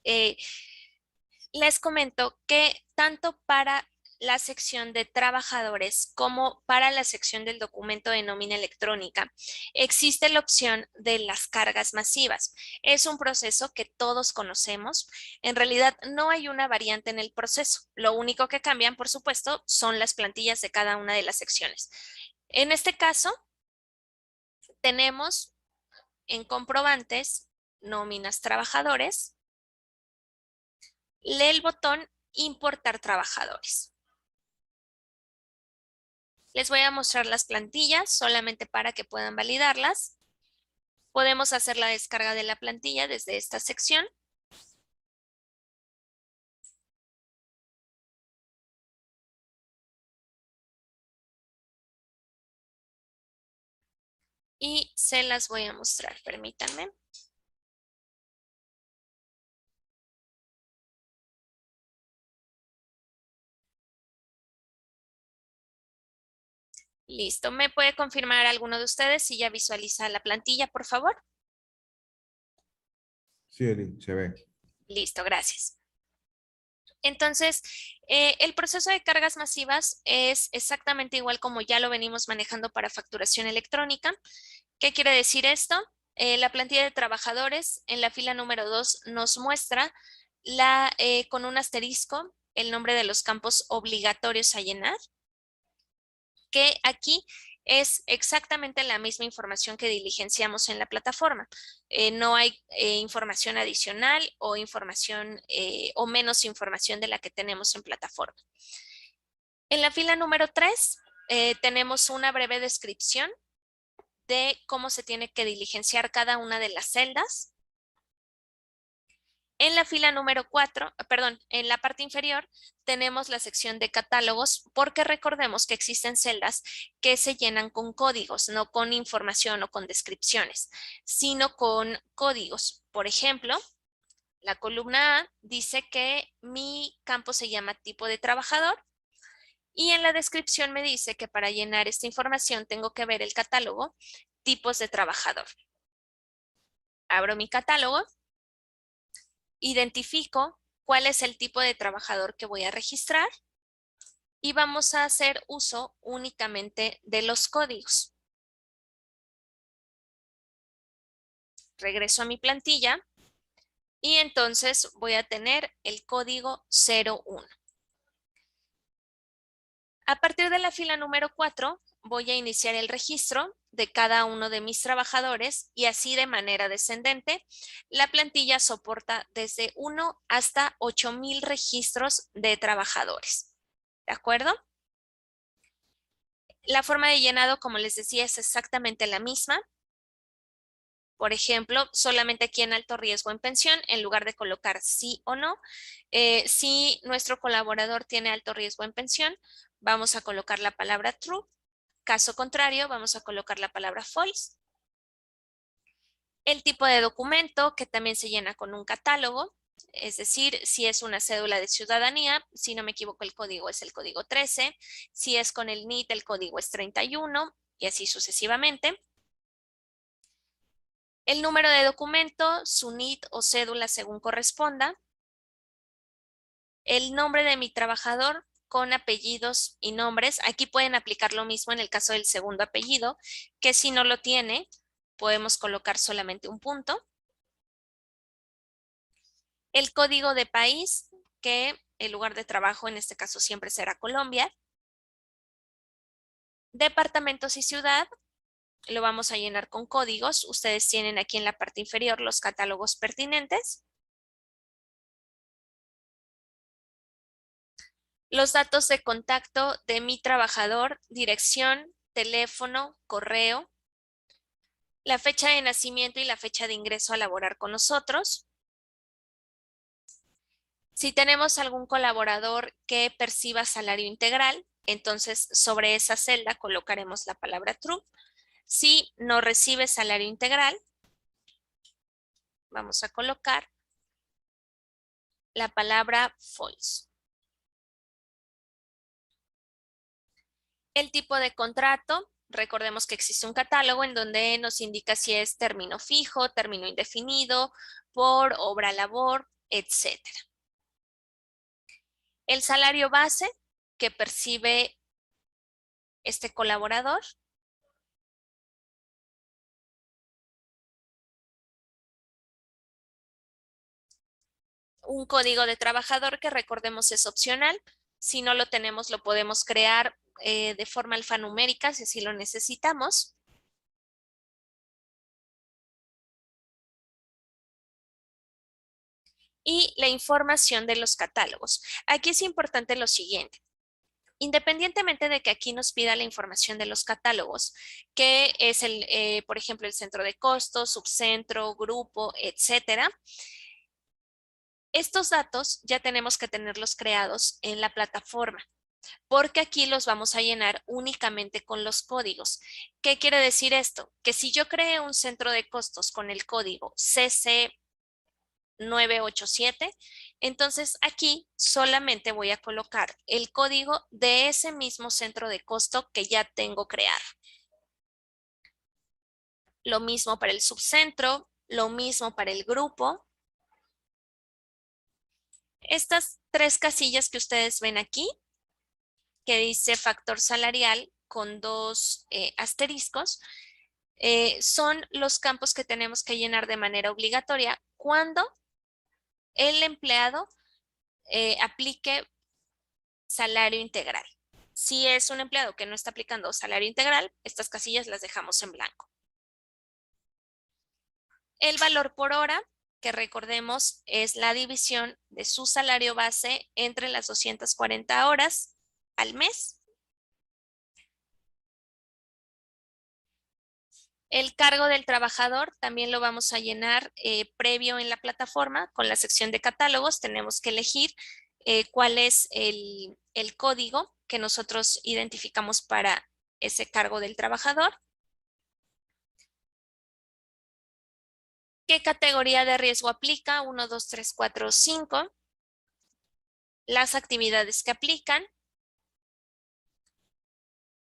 eh, les comento que tanto para la sección de trabajadores como para la sección del documento de nómina electrónica existe la opción de las cargas masivas. Es un proceso que todos conocemos. En realidad no hay una variante en el proceso. Lo único que cambian, por supuesto, son las plantillas de cada una de las secciones. En este caso, tenemos en comprobantes nóminas trabajadores, lee el botón importar trabajadores. Les voy a mostrar las plantillas solamente para que puedan validarlas. Podemos hacer la descarga de la plantilla desde esta sección. Y se las voy a mostrar, permítanme. Listo, ¿me puede confirmar alguno de ustedes si ya visualiza la plantilla, por favor? Sí, Eli, se ve. Listo, gracias. Entonces, el proceso de cargas masivas es exactamente igual como ya lo venimos manejando para facturación electrónica. ¿Qué quiere decir esto? La plantilla de trabajadores en la fila número 2 nos muestra con un asterisco el nombre de los campos obligatorios a llenar, que aquí es exactamente la misma información que diligenciamos en la plataforma. No hay información adicional o información o menos información de la que tenemos en plataforma. En la fila número 3 tenemos una breve descripción de cómo se tiene que diligenciar cada una de las celdas. En la fila número 4, perdón, en la parte inferior tenemos la sección de catálogos porque recordemos que existen celdas que se llenan con códigos, no con información o con descripciones, sino con códigos. Por ejemplo, la columna A dice que mi campo se llama tipo de trabajador y en la descripción me dice que para llenar esta información tengo que ver el catálogo tipos de trabajador. Abro mi catálogo. Identifico cuál es el tipo de trabajador que voy a registrar y vamos a hacer uso únicamente de los códigos. Regreso a mi plantilla y entonces voy a tener el código 01. A partir de la fila número 4 voy a iniciar el registro de cada uno de mis trabajadores y así de manera descendente. La plantilla soporta desde 1 hasta 8,000 registros de trabajadores. ¿De acuerdo? La forma de llenado, como les decía, es exactamente la misma. Por ejemplo, solamente aquí en alto riesgo en pensión, en lugar de colocar sí o no, si nuestro colaborador tiene alto riesgo en pensión, vamos a colocar la palabra true. Caso contrario, vamos a colocar la palabra false. El tipo de documento, que también se llena con un catálogo, es decir, si es una cédula de ciudadanía, si no me equivoco, el código es el código 13, si es con el NIT, el código es 31 y así sucesivamente. El número de documento, su NIT o cédula según corresponda. El nombre de mi trabajador con apellidos y nombres. Aquí pueden aplicar lo mismo en el caso del segundo apellido, que si no lo tiene, podemos colocar solamente un punto. El código de país, que el lugar de trabajo en este caso siempre será Colombia. Departamentos y ciudad, lo vamos a llenar con códigos. Ustedes tienen aquí en la parte inferior los catálogos pertinentes. Los datos de contacto de mi trabajador, dirección, teléfono, correo, la fecha de nacimiento y la fecha de ingreso a laborar con nosotros. Si tenemos algún colaborador que perciba salario integral, entonces sobre esa celda colocaremos la palabra true. Si no recibe salario integral, vamos a colocar la palabra false. El tipo de contrato, recordemos que existe un catálogo en donde nos indica si es término fijo, término indefinido, por obra labor, etc. El salario base que percibe este colaborador. Un código de trabajador que recordemos es opcional. Si no lo tenemos, lo podemos crear de forma alfanumérica si así lo necesitamos. Y la información de los catálogos. Aquí es importante lo siguiente. Independientemente de que aquí nos pida la información de los catálogos, que es por ejemplo, el centro de costos, subcentro, grupo, etcétera, estos datos ya tenemos que tenerlos creados en la plataforma, porque aquí los vamos a llenar únicamente con los códigos. ¿Qué quiere decir esto? Que si yo creé un centro de costos con el código CC987, entonces aquí solamente voy a colocar el código de ese mismo centro de costo que ya tengo creado. Lo mismo para el subcentro, lo mismo para el grupo. Estas tres casillas que ustedes ven aquí, que dice factor salarial con dos asteriscos, son los campos que tenemos que llenar de manera obligatoria cuando el empleado aplique salario integral. Si es un empleado que no está aplicando salario integral, estas casillas las dejamos en blanco. El valor por hora, que recordemos es la división de su salario base entre las 240 horas al mes. El cargo del trabajador también lo vamos a llenar previo en la plataforma con la sección de catálogos. Tenemos que elegir cuál es el código que nosotros identificamos para ese cargo del trabajador. ¿Qué categoría de riesgo aplica? 1, 2, 3, 4, 5. Las actividades que aplican.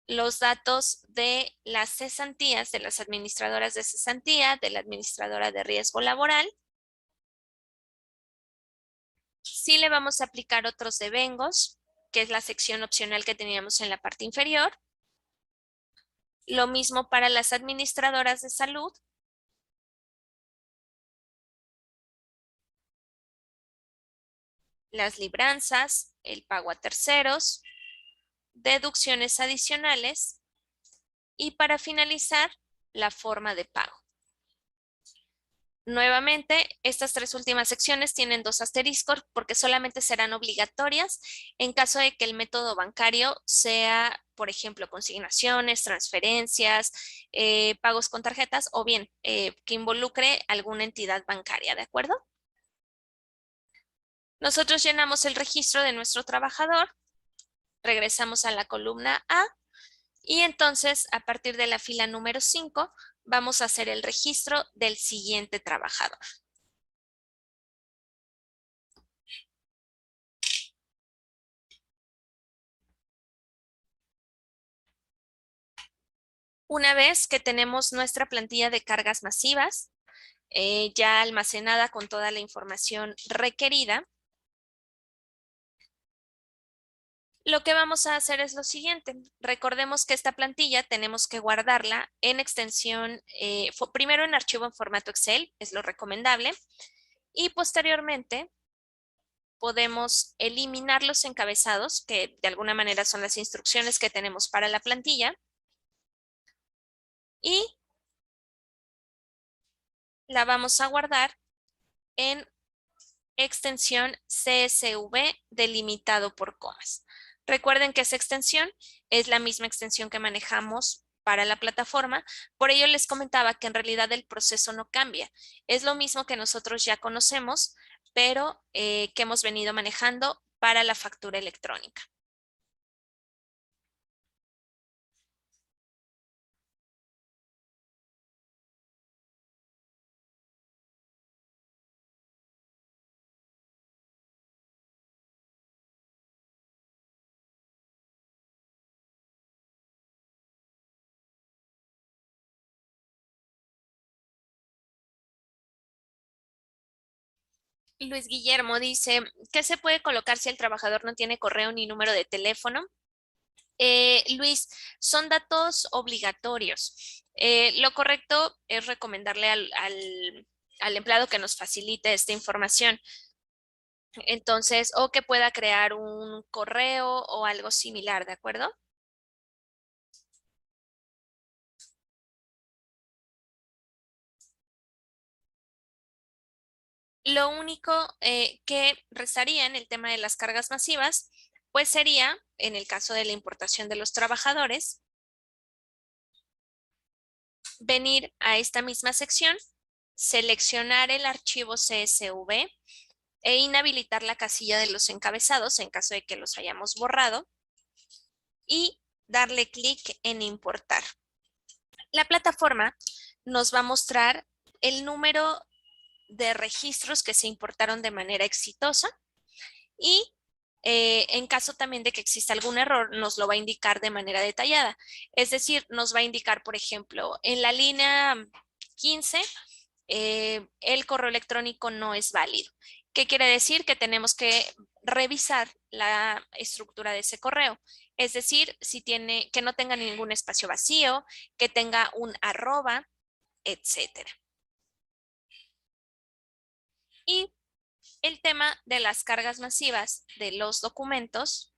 Los datos de las cesantías, de las administradoras de cesantía, de la administradora de riesgo laboral. Sí le vamos a aplicar otros devengos, que es la sección opcional que teníamos en la parte inferior. Lo mismo para las administradoras de salud. Las libranzas, el pago a terceros, deducciones adicionales y para finalizar, la forma de pago. Nuevamente, estas tres últimas secciones tienen dos asteriscos porque solamente serán obligatorias en caso de que el método bancario sea, por ejemplo, consignaciones, transferencias, pagos con tarjetas o bien que involucre alguna entidad bancaria, ¿de acuerdo? Nosotros llenamos el registro de nuestro trabajador, regresamos a la columna A y entonces a partir de la fila número 5 vamos a hacer el registro del siguiente trabajador. Una vez que tenemos nuestra plantilla de cargas masivas, ya almacenada con toda la información requerida, lo que vamos a hacer es lo siguiente. Recordemos que esta plantilla tenemos que guardarla en extensión, primero en archivo en formato Excel, es lo recomendable, y posteriormente podemos eliminar los encabezados, que de alguna manera son las instrucciones que tenemos para la plantilla, y la vamos a guardar en extensión CSV delimitado por comas. Recuerden que esa extensión es la misma extensión que manejamos para la plataforma, por ello les comentaba que en realidad el proceso no cambia. Es lo mismo que nosotros ya conocemos, pero que hemos venido manejando para la factura electrónica. Luis Guillermo dice, ¿qué se puede colocar si el trabajador no tiene correo ni número de teléfono? Luis, son datos obligatorios. Lo correcto es recomendarle al empleado que nos facilite esta información. Entonces, o que pueda crear un correo o algo similar, ¿de acuerdo? Lo único que restaría en el tema de las cargas masivas, pues sería, en el caso de la importación de los trabajadores, venir a esta misma sección, seleccionar el archivo CSV e inhabilitar la casilla de los encabezados en caso de que los hayamos borrado y darle clic en importar. La plataforma nos va a mostrar el número de registros que se importaron de manera exitosa y en caso también de que exista algún error, nos lo va a indicar de manera detallada. Es decir, nos va a indicar, por ejemplo, en la línea 15, el correo electrónico no es válido. ¿Qué quiere decir? Que tenemos que revisar la estructura de ese correo. Es decir, si tiene, que no tenga ningún espacio vacío, que tenga un arroba, etcétera. Y el tema de las cargas masivas de los documentos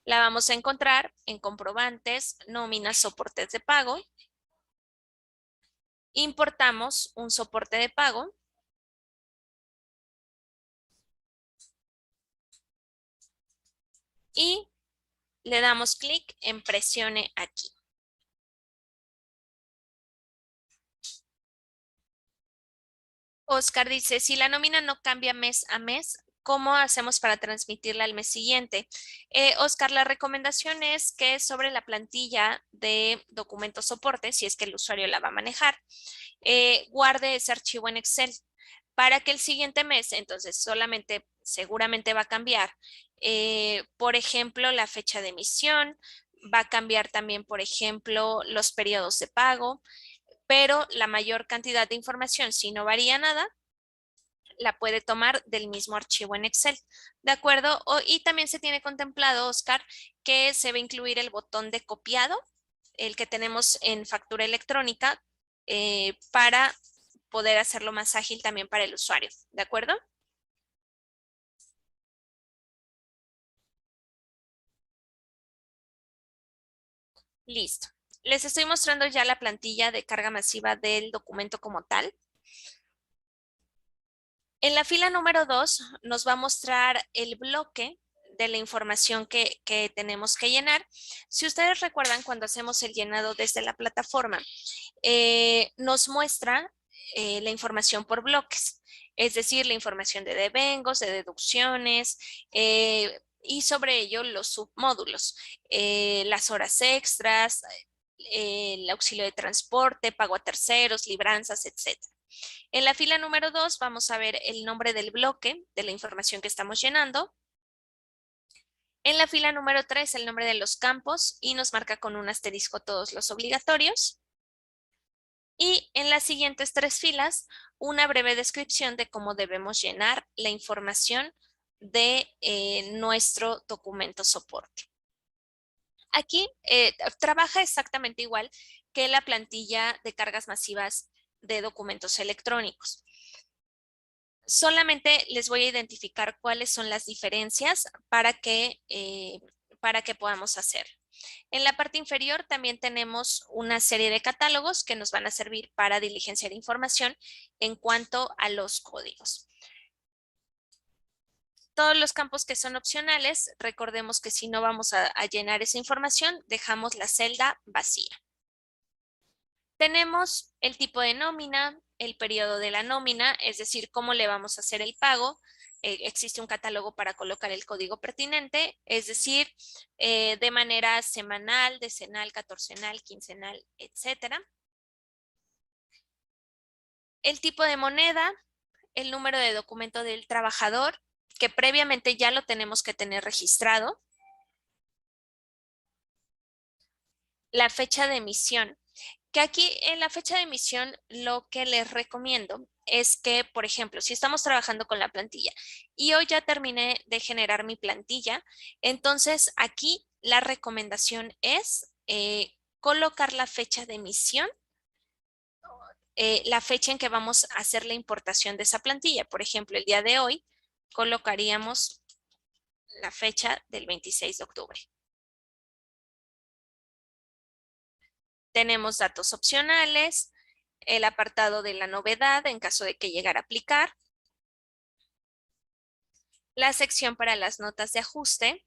la vamos a encontrar en comprobantes, nóminas, soportes de pago. Importamos un soporte de pago. Y le damos clic en presione aquí. Oscar dice, si la nómina no cambia mes a mes, ¿cómo hacemos para transmitirla al mes siguiente? Oscar, la recomendación es que sobre la plantilla de documentos soporte, si es que el usuario la va a manejar, guarde ese archivo en Excel para que el siguiente mes, entonces solamente seguramente va a cambiar, por ejemplo, la fecha de emisión, va a cambiar también, por ejemplo, los periodos de pago, pero la mayor cantidad de información, si no varía nada, la puede tomar del mismo archivo en Excel, ¿de acuerdo? Y también se tiene contemplado, Oscar, que se va a incluir el botón de copiado, el que tenemos en factura electrónica, para poder hacerlo más ágil también para el usuario, ¿de acuerdo? Listo. Les estoy mostrando ya la plantilla de carga masiva del documento como tal. En la fila número 2 nos va a mostrar el bloque de la información que tenemos que llenar. Si ustedes recuerdan cuando hacemos el llenado desde la plataforma, nos muestra la información por bloques, es decir, la información de devengos, de deducciones, y sobre ello los submódulos, las horas extras, el auxilio de transporte, pago a terceros, libranzas, etc. En la fila número 2 vamos a ver el nombre del bloque de la información que estamos llenando. En la fila número 3 el nombre de los campos y nos marca con un asterisco todos los obligatorios. Y en las siguientes 3 filas una breve descripción de cómo debemos llenar la información de nuestro documento soporte. Aquí trabaja exactamente igual que la plantilla de cargas masivas de documentos electrónicos. Solamente les voy a identificar cuáles son las diferencias para que podamos hacer. En la parte inferior también tenemos una serie de catálogos que nos van a servir para diligenciar información en cuanto a los códigos. Todos los campos que son opcionales, recordemos que si no vamos a llenar esa información, dejamos la celda vacía. Tenemos el tipo de nómina, el periodo de la nómina, es decir, cómo le vamos a hacer el pago. Existe un catálogo para colocar el código pertinente, es decir, de manera semanal, decenal, catorcenal, quincenal, etc. El tipo de moneda, el número de documento del trabajador, que previamente ya lo tenemos que tener registrado. La fecha de emisión, que aquí en la fecha de emisión lo que les recomiendo es que, por ejemplo, si estamos trabajando con la plantilla y hoy ya terminé de generar mi plantilla, entonces aquí la recomendación es colocar la fecha de emisión, la fecha en que vamos a hacer la importación de esa plantilla. Por ejemplo, el día de hoy colocaríamos la fecha del 26 de octubre. Tenemos datos opcionales, el apartado de la novedad en caso de que llegara a aplicar, la sección para las notas de ajuste,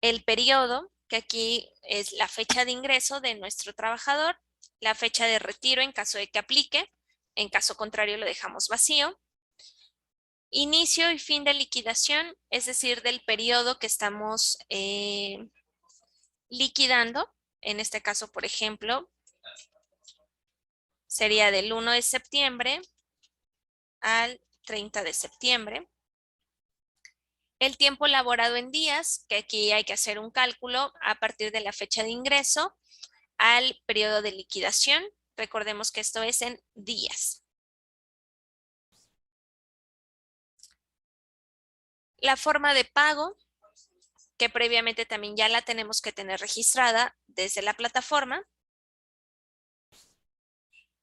el periodo, que aquí es la fecha de ingreso de nuestro trabajador, la fecha de retiro en caso de que aplique, en caso contrario lo dejamos vacío, inicio y fin de liquidación, es decir, del periodo que estamos liquidando, en este caso, por ejemplo, sería del 1 de septiembre al 30 de septiembre. El tiempo laborado en días, que aquí hay que hacer un cálculo a partir de la fecha de ingreso al periodo de liquidación. Recordemos que esto es en días. La forma de pago, que previamente también ya la tenemos que tener registrada desde la plataforma.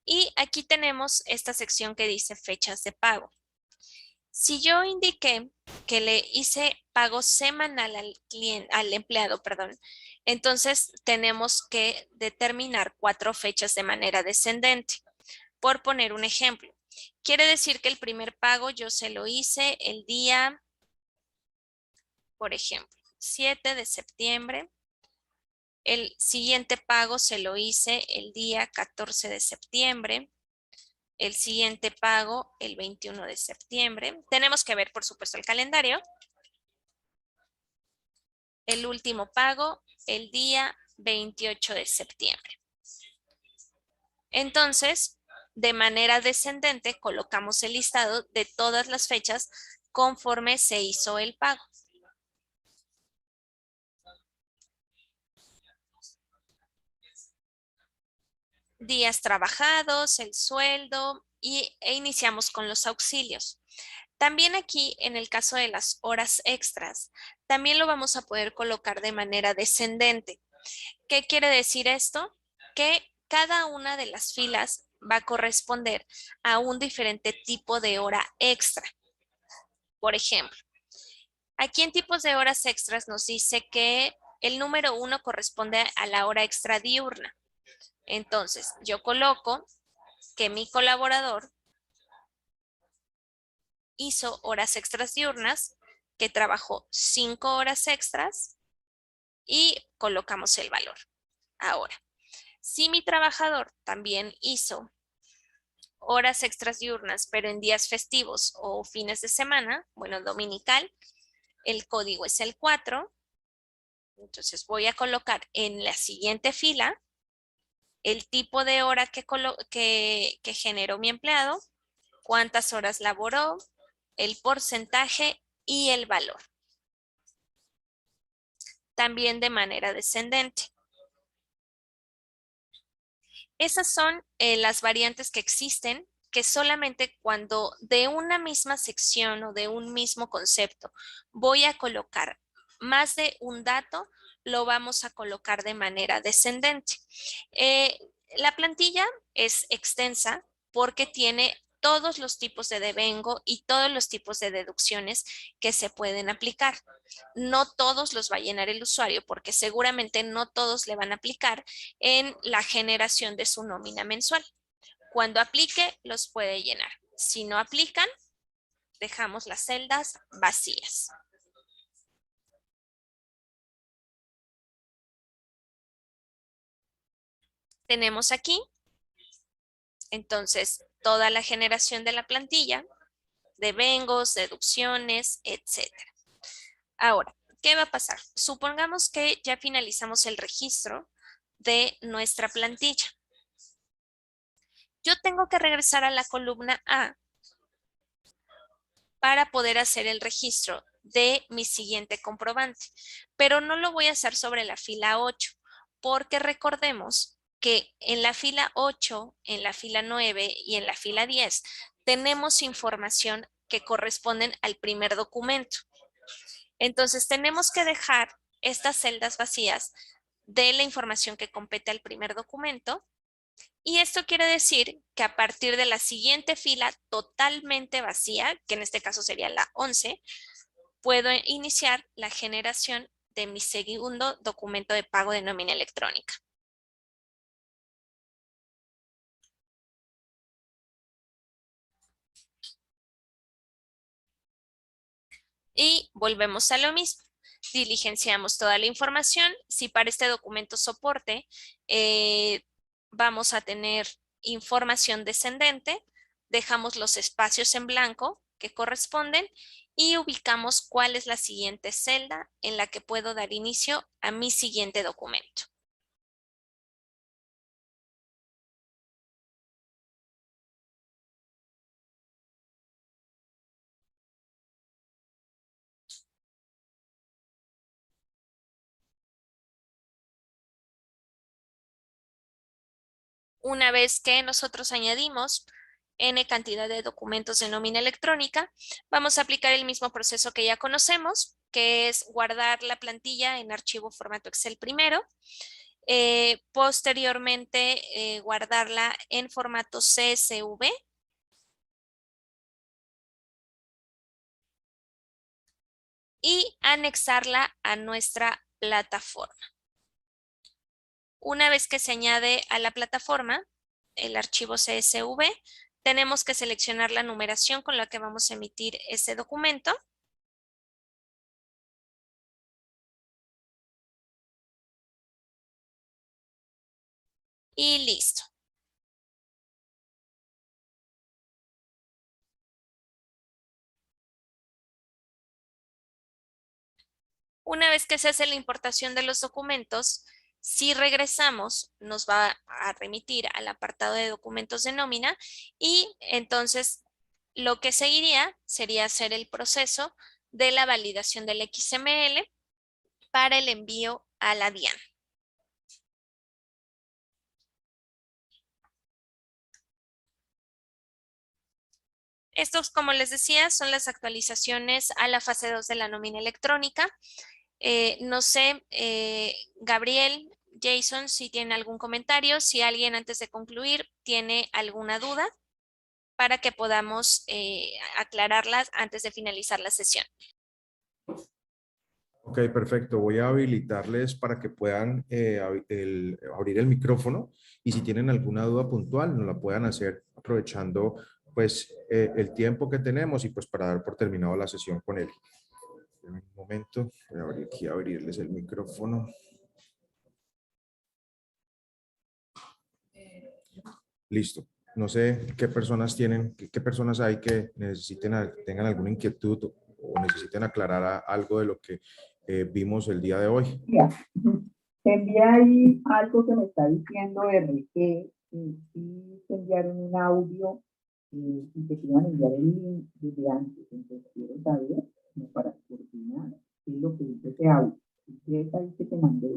Y aquí tenemos esta sección que dice fechas de pago. Si yo indiqué que le hice pago semanal al empleado, perdón, entonces tenemos que determinar 4 fechas de manera descendente. Por poner un ejemplo, quiere decir que el primer pago yo se lo hice el día, por ejemplo, 7 de septiembre. El siguiente pago se lo hice el día 14 de septiembre. El siguiente pago el 21 de septiembre. Tenemos que ver, por supuesto, el calendario. El último pago el día 28 de septiembre. Entonces, de manera descendente, colocamos el listado de todas las fechas conforme se hizo el pago. Días trabajados, el sueldo e iniciamos con los auxilios. También aquí, en el caso de las horas extras, también lo vamos a poder colocar de manera descendente. ¿Qué quiere decir esto? Que cada una de las filas va a corresponder a un diferente tipo de hora extra. Por ejemplo, aquí en tipos de horas extras nos dice que el número 1 corresponde a la hora extra diurna. Entonces, yo coloco que mi colaborador hizo horas extras diurnas, que trabajó 5 horas extras y colocamos el valor. Ahora, si mi trabajador también hizo horas extras diurnas, pero en días festivos o fines de semana, bueno, dominical, el código es el 4. Entonces voy a colocar en la siguiente fila el tipo de hora que generó mi empleado, cuántas horas laboró, el porcentaje y el valor. También de manera descendente. Esas son las variantes que existen, que solamente cuando de una misma sección o de un mismo concepto voy a colocar más de un dato, lo vamos a colocar de manera descendente. La plantilla es extensa porque tiene todos los tipos de devengo y todos los tipos de deducciones que se pueden aplicar. No todos los va a llenar el usuario porque seguramente no todos le van a aplicar en la generación de su nómina mensual. Cuando aplique, los puede llenar. Si no aplican, dejamos las celdas vacías. Tenemos aquí, entonces, toda la generación de la plantilla, devengos, deducciones, etcétera. Ahora, ¿qué va a pasar? Supongamos que ya finalizamos el registro de nuestra plantilla. Yo tengo que regresar a la columna A para poder hacer el registro de mi siguiente comprobante, pero no lo voy a hacer sobre la fila 8, porque recordemos que en la fila 8, en la fila 9 y en la fila 10 tenemos información que corresponden al primer documento. Entonces tenemos que dejar estas celdas vacías de la información que compete al primer documento. Y esto quiere decir que a partir de la siguiente fila totalmente vacía, que en este caso sería la 11, puedo iniciar la generación de mi segundo documento de pago de nómina electrónica. Y volvemos a lo mismo. Diligenciamos toda la información. Si para este documento soporte vamos a tener información descendente, dejamos los espacios en blanco que corresponden y ubicamos cuál es la siguiente celda en la que puedo dar inicio a mi siguiente documento. Una vez que nosotros añadimos N cantidad de documentos de nómina electrónica. Vamos a aplicar el mismo proceso que ya conocemos, que es guardar la plantilla en archivo formato Excel primero. Posteriormente, guardarla en formato CSV. Y anexarla a nuestra plataforma. Una vez que se añade a la plataforma el archivo CSV, tenemos que seleccionar la numeración con la que vamos a emitir ese documento. Y listo. Una vez que se hace la importación de los documentos, si regresamos, nos va a remitir al apartado de documentos de nómina y entonces lo que seguiría sería hacer el proceso de la validación del XML para el envío a la DIAN. Estos, como les decía, son las actualizaciones a la fase 2 de la nómina electrónica. No sé, Gabriel, Jason, si tienen algún comentario, si alguien antes de concluir tiene alguna duda para que podamos aclararlas antes de finalizar la sesión. Ok, perfecto. Voy a habilitarles para que puedan abrir el micrófono y si tienen alguna duda puntual nos la puedan hacer aprovechando pues el tiempo que tenemos y pues para dar por terminado la sesión con él. En un momento, voy a abrir aquí, abrirles el micrófono. Listo. No sé qué personas tienen, qué personas hay que necesiten, tengan alguna inquietud o necesiten aclarar algo de lo que vimos el día de hoy. Te envía ahí algo que me está diciendo RG, si te enviaron un audio y te iban a enviar el link desde antes. Entonces quiero saber, como para coordinar, qué es lo que dice ese audio. ¿Qué es ahí que te mandé?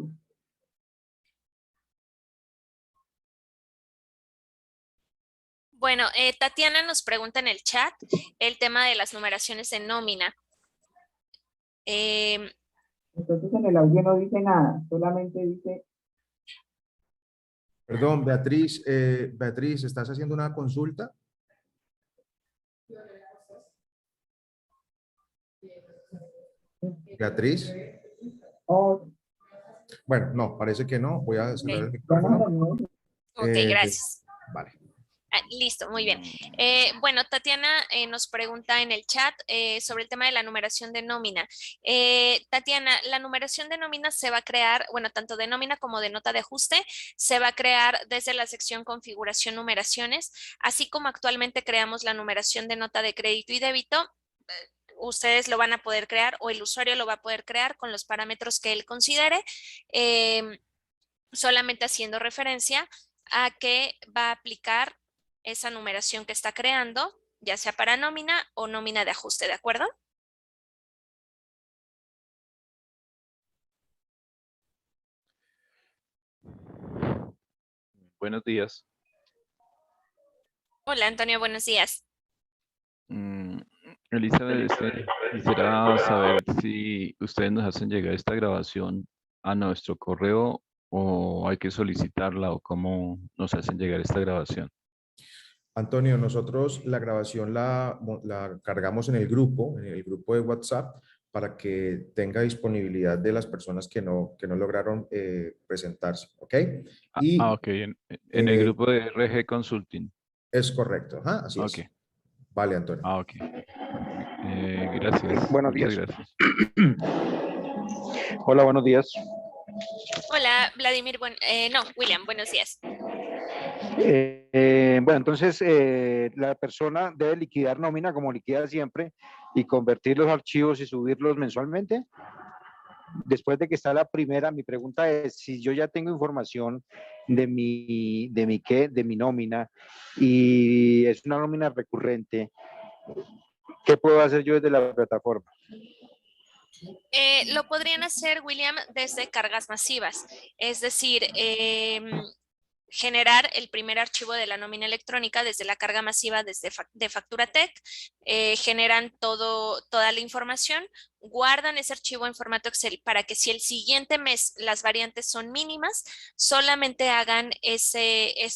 Bueno, Tatiana nos pregunta en el chat el tema de las numeraciones en nómina. Entonces en el audio no dice nada, solamente dice... Perdón, Beatriz, Beatriz, ¿estás haciendo una consulta? Beatriz. Oh, Bueno, no, parece que no. Voy a cerrar el Ok, micrófono. gracias. Vale. Listo, muy bien. Bueno, Tatiana nos pregunta en el chat sobre el tema de la numeración de nómina. Tatiana, la numeración de nómina se va a crear, bueno, tanto de nómina como de nota de ajuste, se va a crear desde la sección configuración numeraciones, así como actualmente creamos la numeración de nota de crédito y débito. Ustedes lo van a poder crear o el usuario lo va a poder crear con los parámetros que él considere, solamente haciendo referencia a que va a aplicar esa numeración que está creando, ya sea para nómina o nómina de ajuste, ¿de acuerdo? Buenos días. Hola, Antonio, buenos días. Elizabeth, quisiera saber si ustedes nos hacen llegar esta grabación a nuestro correo o hay que solicitarla o cómo nos hacen llegar esta grabación. Antonio, nosotros la grabación la cargamos en el grupo de WhatsApp para que tenga disponibilidad de las personas que no lograron presentarse, ¿ok? Y, ok, en el grupo de RG Consulting. Es correcto, ajá, así Ok. es. Vale, Antonio. Ok. Gracias. Buenos Muchas días. gracias. Hola, buenos días. Hola, Vladimir, William, buenos días. Bueno, entonces la persona debe liquidar nómina como liquida siempre y convertir los archivos y subirlos mensualmente. Después de que está la primera, mi pregunta es si yo ya tengo información de mi nómina y es una nómina recurrente, ¿qué puedo hacer yo desde la plataforma? Lo podrían hacer, William, desde cargas masivas. Es decir, generar el primer archivo de la nómina electrónica desde la carga masiva de FacturaTech, generan toda la información, guardan ese archivo en formato Excel para que si el siguiente mes las variantes son mínimas, solamente hagan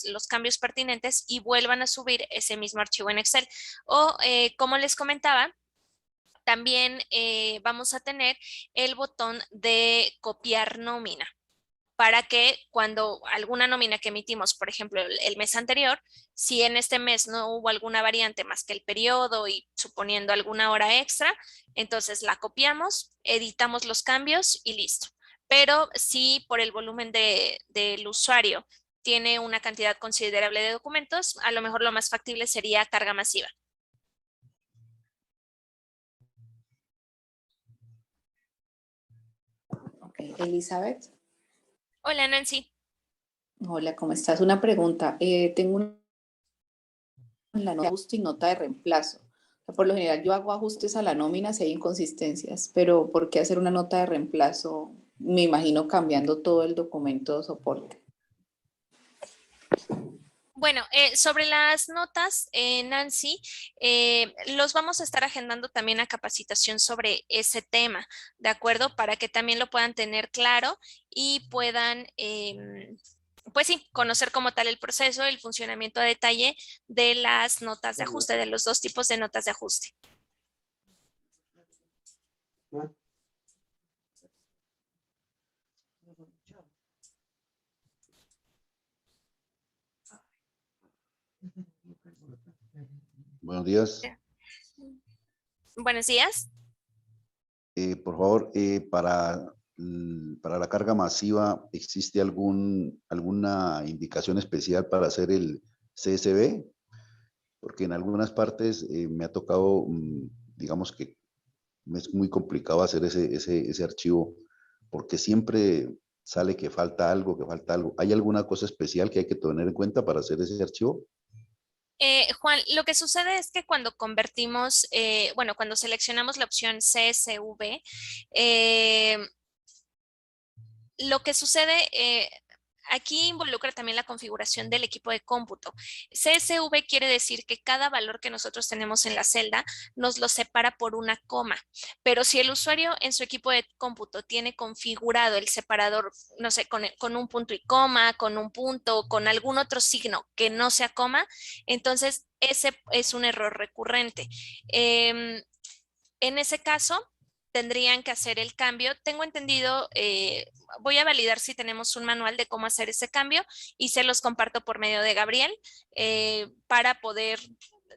los cambios pertinentes y vuelvan a subir ese mismo archivo en Excel. O como les comentaba, también vamos a tener el botón de copiar nómina, para que cuando alguna nómina que emitimos, por ejemplo, el mes anterior, si en este mes no hubo alguna variante más que el periodo y suponiendo alguna hora extra, entonces la copiamos, editamos los cambios y listo. Pero si por el volumen del usuario tiene una cantidad considerable de documentos, a lo mejor lo más factible sería carga masiva. Ok, Elizabeth. Hola, Nancy. Hola, ¿cómo estás? Una pregunta. Tengo la nota de ajuste y nota de reemplazo. Por lo general yo hago ajustes a la nómina si hay inconsistencias, pero ¿por qué hacer una nota de reemplazo? Me imagino cambiando todo el documento de soporte. Bueno, sobre las notas, Nancy, los vamos a estar agendando también a capacitación sobre ese tema, ¿de acuerdo? Para que también lo puedan tener claro y puedan, pues sí, conocer como tal el proceso, el funcionamiento a detalle de las notas de ajuste, de los dos tipos de notas de ajuste. Buenos días. Buenos días. Por favor, para la carga masiva, ¿existe alguna indicación especial para hacer el CSV? Porque en algunas partes me ha tocado, digamos que me es muy complicado hacer ese archivo, porque siempre sale que falta algo, que falta algo. ¿Hay alguna cosa especial que hay que tener en cuenta para hacer ese archivo? Juan, lo que sucede es que cuando convertimos, bueno, cuando seleccionamos la opción CSV, lo que sucede, aquí involucra también la configuración del equipo de cómputo. CSV quiere decir que cada valor que nosotros tenemos en la celda nos lo separa por una coma, pero si el usuario en su equipo de cómputo tiene configurado el separador, no sé, con un punto y coma, con un punto, con algún otro signo que no sea coma, entonces ese es un error recurrente. En ese caso, tendrían que hacer el cambio. Tengo entendido, voy a validar si tenemos un manual de cómo hacer ese cambio y se los comparto por medio de Gabriel para poder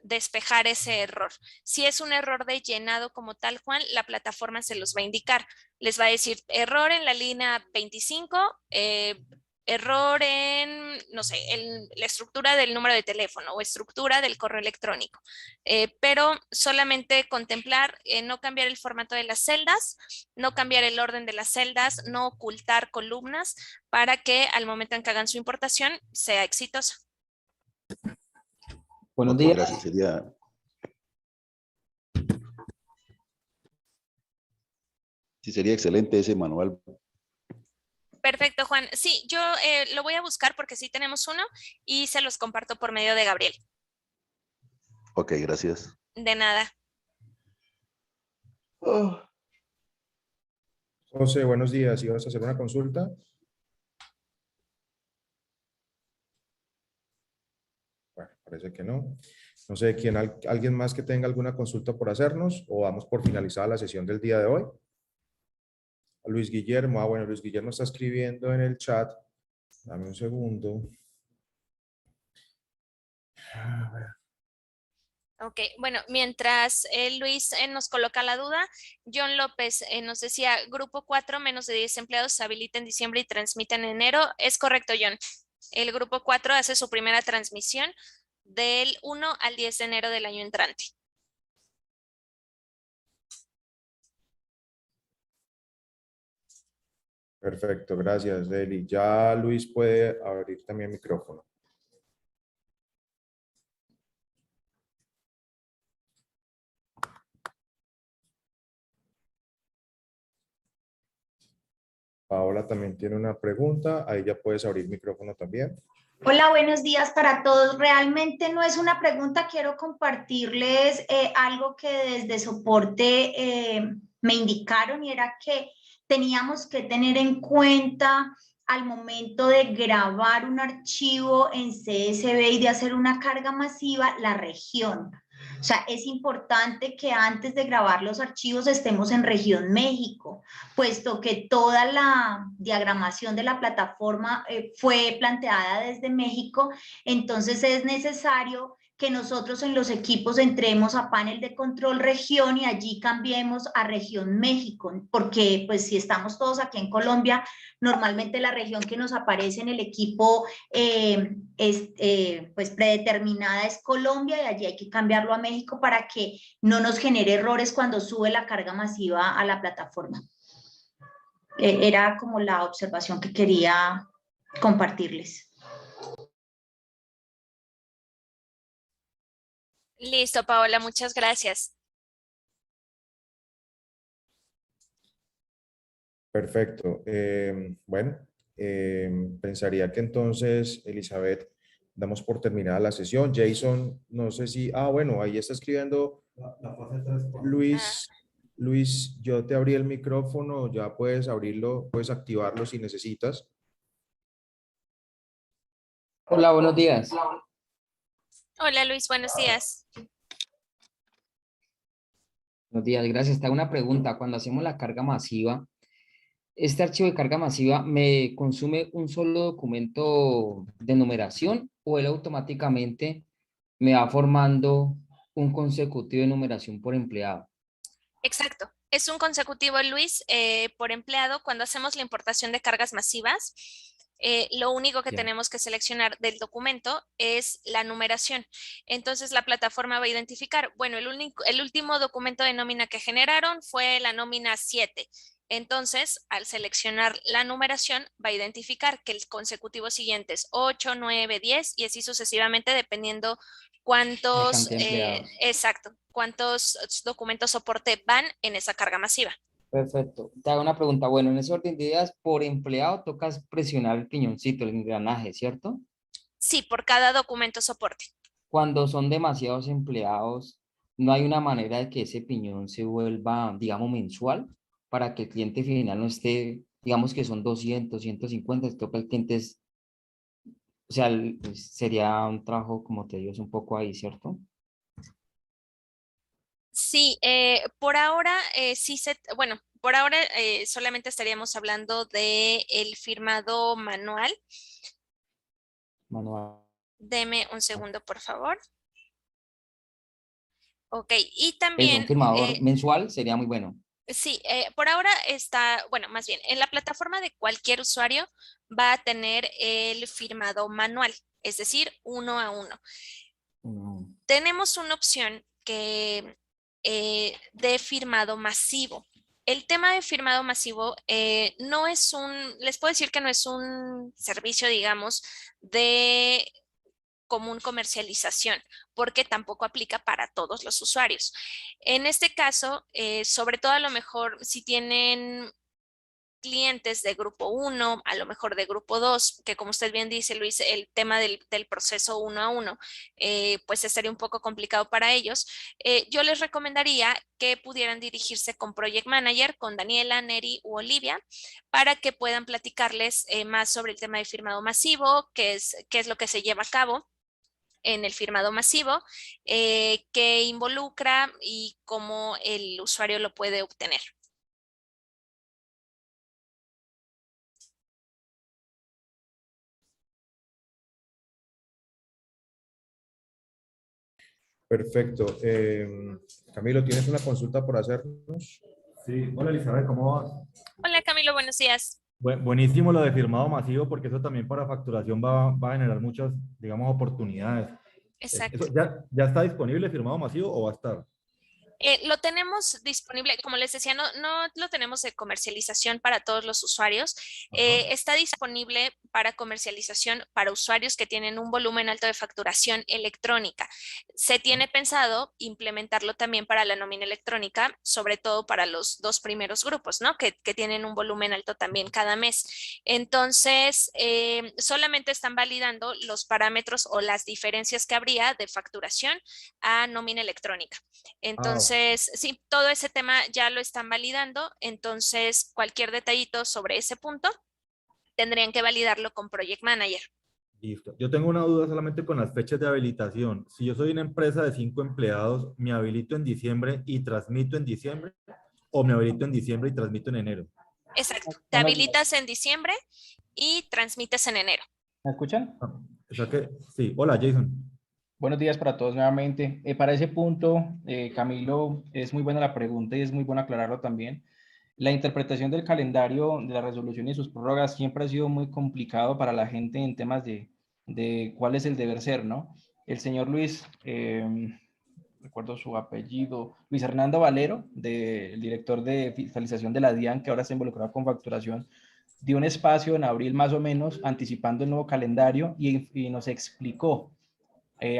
despejar ese error. Si es un error de llenado como tal, Juan, la plataforma se los va a indicar. Les va a decir error en la línea 25, error en, no sé, la estructura del número de teléfono o estructura del correo electrónico. Pero solamente contemplar, no cambiar el formato de las celdas, no cambiar el orden de las celdas, no ocultar columnas para que al momento en que hagan su importación sea exitoso. Buenos Ok, días. gracias. Sería excelente ese manual. Perfecto, Juan. Sí, yo lo voy a buscar porque sí tenemos uno y se los comparto por medio de Gabriel. Ok, gracias. De nada. José, buenos días. ¿Ibas a hacer una consulta? Bueno, parece que no. No sé, ¿alguien más que tenga alguna consulta por hacernos o vamos por finalizada la sesión del día de hoy? A Luis Guillermo. Bueno, Luis Guillermo está escribiendo en el chat. Dame un segundo. A ver. Ok, bueno, mientras Luis nos coloca la duda, John López nos decía, grupo 4, menos de 10 empleados se habilita en diciembre y transmite en enero. Es correcto, John. El grupo 4 hace su primera transmisión del 1 al 10 de enero del año entrante. Perfecto, gracias, Deli. Ya Luis puede abrir también el micrófono. Paola también tiene una pregunta. Ahí ya puedes abrir micrófono también. Hola, buenos días para todos. Realmente no es una pregunta, quiero compartirles algo que desde soporte me indicaron, y era que teníamos que tener en cuenta al momento de grabar un archivo en CSV y de hacer una carga masiva, la región. O sea, es importante que antes de grabar los archivos estemos en región México, puesto que toda la diagramación de la plataforma fue planteada desde México. Entonces es necesario que nosotros en los equipos entremos a panel de control región y allí cambiemos a región México, porque pues si estamos todos aquí en Colombia, normalmente la región que nos aparece en el equipo pues predeterminada es Colombia, y allí hay que cambiarlo a México para que no nos genere errores cuando sube la carga masiva a la plataforma. Era como la observación que quería compartirles. Listo, Paola, muchas gracias. Perfecto. Bueno, pensaría que entonces, Elizabeth, damos por terminada la sesión. Jason, no sé si... Ah, bueno, ahí está escribiendo La fase 3. Luis. Luis, yo te abrí el micrófono, ya puedes abrirlo, puedes activarlo si necesitas. Hola, buenos días. Hola, Luis, buenos días. Buenos días, gracias. Te hago una pregunta. Cuando hacemos la carga masiva, ¿este archivo de carga masiva me consume un solo documento de numeración o él automáticamente me va formando un consecutivo de numeración por empleado? Exacto. Es un consecutivo, Luis, por empleado. Cuando hacemos la importación de cargas masivas, lo único que Ya. tenemos que seleccionar del documento es la numeración. Entonces la plataforma va a identificar, bueno, el último documento de nómina que generaron fue la nómina 7. Entonces, al seleccionar la numeración, va a identificar que el consecutivo siguiente es 8, 9, 10 y así sucesivamente, dependiendo cuántos, cantidad de empleados. exacto, cuántos documentos soporte van en esa carga masiva. Perfecto. Te hago una pregunta. Bueno, en ese orden de ideas, por empleado tocas presionar el piñoncito, el engranaje, ¿cierto? Sí, por cada documento soporte. Cuando son demasiados empleados, no hay una manera de que ese piñón se vuelva, digamos, mensual para que el cliente final no esté, digamos que son 200, 150, toca el cliente, o sea, pues, sería un trabajo, como te digo, es un poco ahí, ¿cierto? Sí, por ahora bueno, por ahora solamente estaríamos hablando de el firmado manual. Manual. Deme un segundo, por favor. Ok, y Eso, también, un firmador mensual sería muy bueno. sí, por ahora está, bueno, más bien, en la plataforma de cualquier usuario va a tener el firmado manual, es decir, 1 a 1. Tenemos una opción que de firmado masivo. El tema de firmado masivo no es les puedo decir que no es un servicio, digamos, de común comercialización, porque tampoco aplica para todos los usuarios. En este caso, sobre todo a lo mejor si tienen clientes de grupo 1, a lo mejor de grupo 2, que como usted bien dice, Luis, el tema del proceso 1 a 1, pues estaría un poco complicado para ellos. Yo les recomendaría que pudieran dirigirse con Project Manager, con Daniela, Neri u Olivia, para que puedan platicarles más sobre el tema de firmado masivo, qué es lo que se lleva a cabo en el firmado masivo, qué involucra y cómo el usuario lo puede obtener. Perfecto. Camilo, ¿tienes una consulta por hacernos? Sí, hola Elizabeth, ¿cómo vas? Hola Camilo, buenos días. Buenísimo lo de firmado masivo, porque eso también para facturación va a generar muchas, digamos, oportunidades. Exacto. ¿Eso ya está disponible firmado masivo o va a estar? Lo tenemos disponible, como les decía, no lo tenemos de comercialización para todos los usuarios. Está disponible para comercialización para usuarios que tienen un volumen alto de facturación electrónica. Se tiene pensado implementarlo también para la nómina electrónica, sobre todo para los dos primeros grupos, ¿no? Que tienen un volumen alto también cada mes. Entonces, solamente están validando los parámetros o las diferencias que habría de facturación a nómina electrónica. Entonces, sí, todo ese tema ya lo están validando. Entonces, cualquier detallito sobre ese punto tendrían que validarlo con Project Manager. Listo. Yo tengo una duda solamente con las fechas de habilitación. Si yo soy una empresa de 5 empleados, ¿me habilito en diciembre y transmito en diciembre? ¿O me habilito en diciembre y transmito en enero? Exacto. Te habilitas en diciembre y transmites en enero. ¿Me escuchan? O sea que, sí. Hola, Jason. Buenos días para todos nuevamente. Para ese punto, Camilo, es muy buena la pregunta y es muy bueno aclararlo también. La interpretación del calendario de la resolución y sus prórrogas siempre ha sido muy complicado para la gente en temas de cuál es el deber ser, ¿no? El señor Luis, recuerdo su apellido, Luis Hernando Valero, el director de fiscalización de la DIAN, que ahora está involucrado con facturación, dio un espacio en abril más o menos, anticipando el nuevo calendario y nos explicó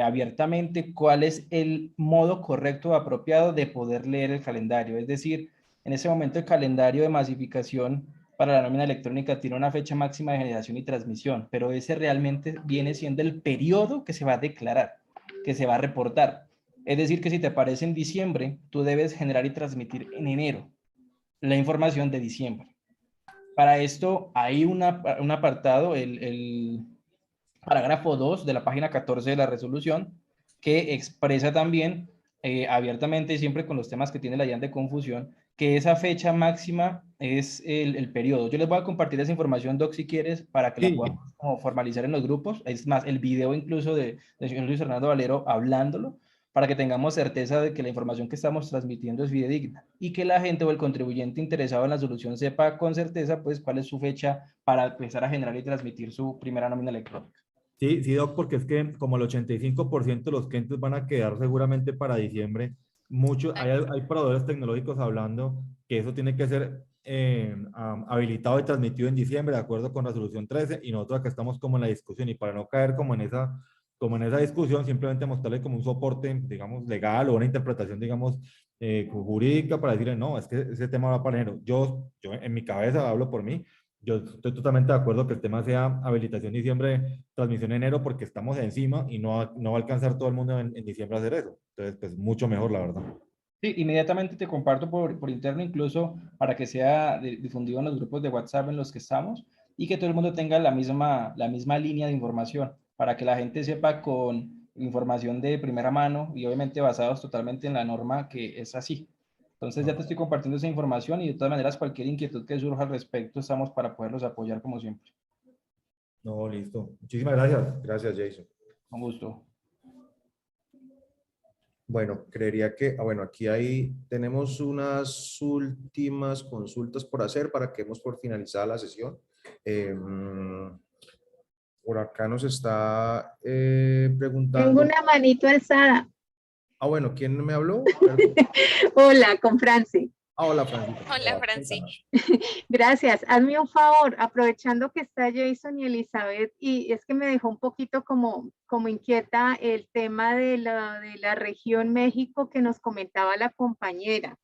abiertamente cuál es el modo correcto o apropiado de poder leer el calendario. Es decir, en ese momento el calendario de masificación para la nómina electrónica tiene una fecha máxima de generación y transmisión, pero ese realmente viene siendo el periodo que se va a declarar, que se va a reportar. Es decir, que si te aparece en diciembre, tú debes generar y transmitir en enero la información de diciembre. Para esto hay un apartado, el parágrafo 2 de la página 14 de la resolución, que expresa también abiertamente, siempre con los temas que tiene la DIAN de confusión, que esa fecha máxima es el periodo. Yo les voy a compartir esa información, Doc, si quieres, para que la podamos como formalizar en los grupos. Es más, el video incluso del señor Luis Fernando Valero hablándolo, para que tengamos certeza de que la información que estamos transmitiendo es fidedigna y que la gente o el contribuyente interesado en la solución sepa con certeza pues cuál es su fecha para empezar a generar y transmitir su primera nómina electrónica. Sí, sí, Doc, porque es que como el 85% de los clientes van a quedar seguramente para diciembre, hay proveedores tecnológicos hablando que eso tiene que ser habilitado y transmitido en diciembre, de acuerdo con resolución 13, y nosotros acá estamos como en la discusión, y para no caer como en esa discusión, simplemente mostrarle como un soporte, digamos, legal o una interpretación, digamos, jurídica para decirle, no, es que ese tema va para enero. Yo en mi cabeza hablo por mí. Yo estoy totalmente de acuerdo que el tema sea habilitación diciembre, transmisión enero, porque estamos encima y no va a alcanzar todo el mundo en diciembre a hacer eso. Entonces, pues mucho mejor, la verdad. Sí, inmediatamente te comparto por interno, incluso para que sea difundido en los grupos de WhatsApp en los que estamos y que todo el mundo tenga la misma línea de información, para que la gente sepa con información de primera mano y obviamente basados totalmente en la norma que es así. Entonces ya te estoy compartiendo esa información y de todas maneras cualquier inquietud que surja al respecto estamos para poderlos apoyar como siempre. No, listo. Muchísimas gracias. Gracias, Jason. Con gusto. Bueno, creería que, bueno, aquí tenemos unas últimas consultas por hacer para que hemos por finalizada la sesión. Por acá nos está preguntando. Tengo una manito alzada. Ah, bueno, ¿quién me habló? Hola, con Franci. Hola, Franci. Hola, Franci. Gracias. Hazme un favor, aprovechando que está Jason y Elizabeth, y es que me dejó un poquito como inquieta el tema de la región México que nos comentaba la compañera.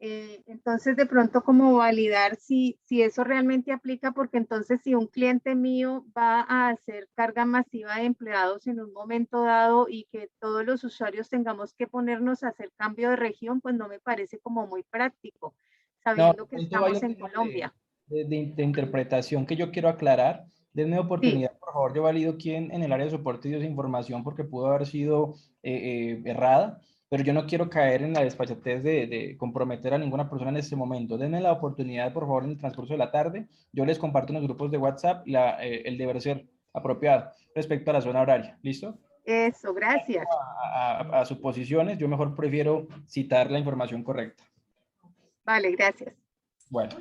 Entonces, de pronto, como validar si eso realmente aplica, porque entonces si un cliente mío va a hacer carga masiva de empleados en un momento dado y que todos los usuarios tengamos que ponernos a hacer cambio de región, pues no me parece como muy práctico, sabiendo que estamos en Colombia. De interpretación que yo quiero aclarar. Denme oportunidad, por favor. Yo valido quién en el área de soporte dio esa información porque pudo haber sido errada, pero yo no quiero caer en la desfachatez de comprometer a ninguna persona en este momento. Denme la oportunidad, por favor, en el transcurso de la tarde. Yo les comparto en los grupos de WhatsApp el deber ser apropiado respecto a la zona horaria. ¿Listo? Eso, gracias. A suposiciones, yo mejor prefiero citar la información correcta. Vale, gracias. Bueno.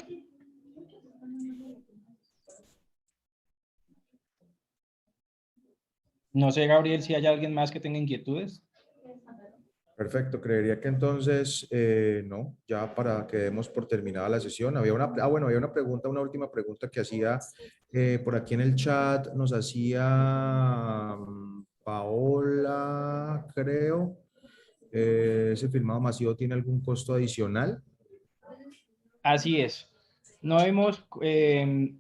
No sé, Gabriel, si hay alguien más que tenga inquietudes. Perfecto, creería que entonces, no, ya para que demos por terminada la sesión. Había bueno, había una pregunta, una última pregunta que hacía por aquí en el chat, nos hacía Paola, creo. ¿Ese firmado masivo tiene algún costo adicional? Así es. No hemos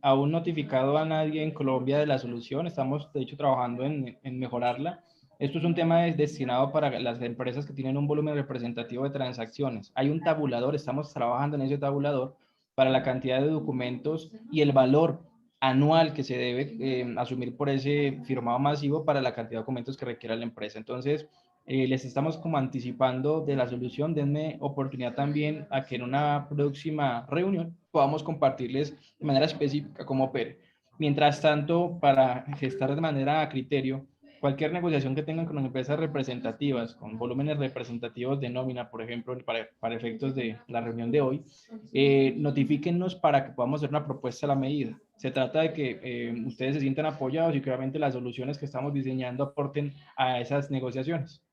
aún notificado a nadie en Colombia de la solución. Estamos, de hecho, trabajando en mejorarla. Esto es un tema destinado para las empresas que tienen un volumen representativo de transacciones. Hay un tabulador, estamos trabajando en ese tabulador para la cantidad de documentos y el valor anual que se debe asumir por ese firmado masivo para la cantidad de documentos que requiera la empresa. Entonces, les estamos como anticipando de la solución. Denme oportunidad también a que en una próxima reunión podamos compartirles de manera específica cómo opere. Mientras tanto, para gestar de manera a criterio, cualquier negociación que tengan con empresas representativas, con volúmenes representativos de nómina, por ejemplo, para efectos de la reunión de hoy, notifíquennos para que podamos hacer una propuesta a la medida. Se trata de que ustedes se sientan apoyados y que obviamente las soluciones que estamos diseñando aporten a esas negociaciones.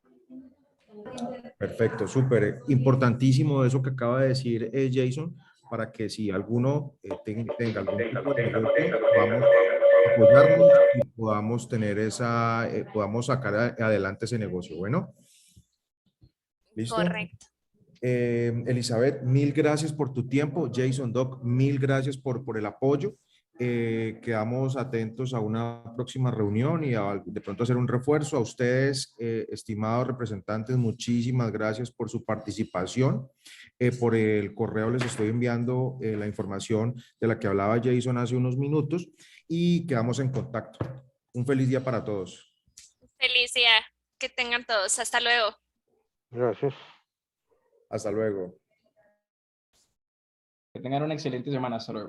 Perfecto, súper importantísimo eso que acaba de decir Jason, para que si alguno tenga algún tipo de negocio, podamos apoyarnos y podamos tener podamos sacar adelante ese negocio. Bueno, ¿listo? Correcto. Elizabeth, mil gracias por tu tiempo. Jason, Doc, mil gracias por el apoyo. Quedamos atentos a una próxima reunión y de pronto hacer un refuerzo. A ustedes, estimados representantes, muchísimas gracias por su participación. Por el correo les estoy enviando la información de la que hablaba Jason hace unos minutos y quedamos en contacto. Un feliz día para todos. Feliz día. Que tengan todos. Hasta luego. Gracias. Hasta luego. Que tengan una excelente semana. Hasta luego.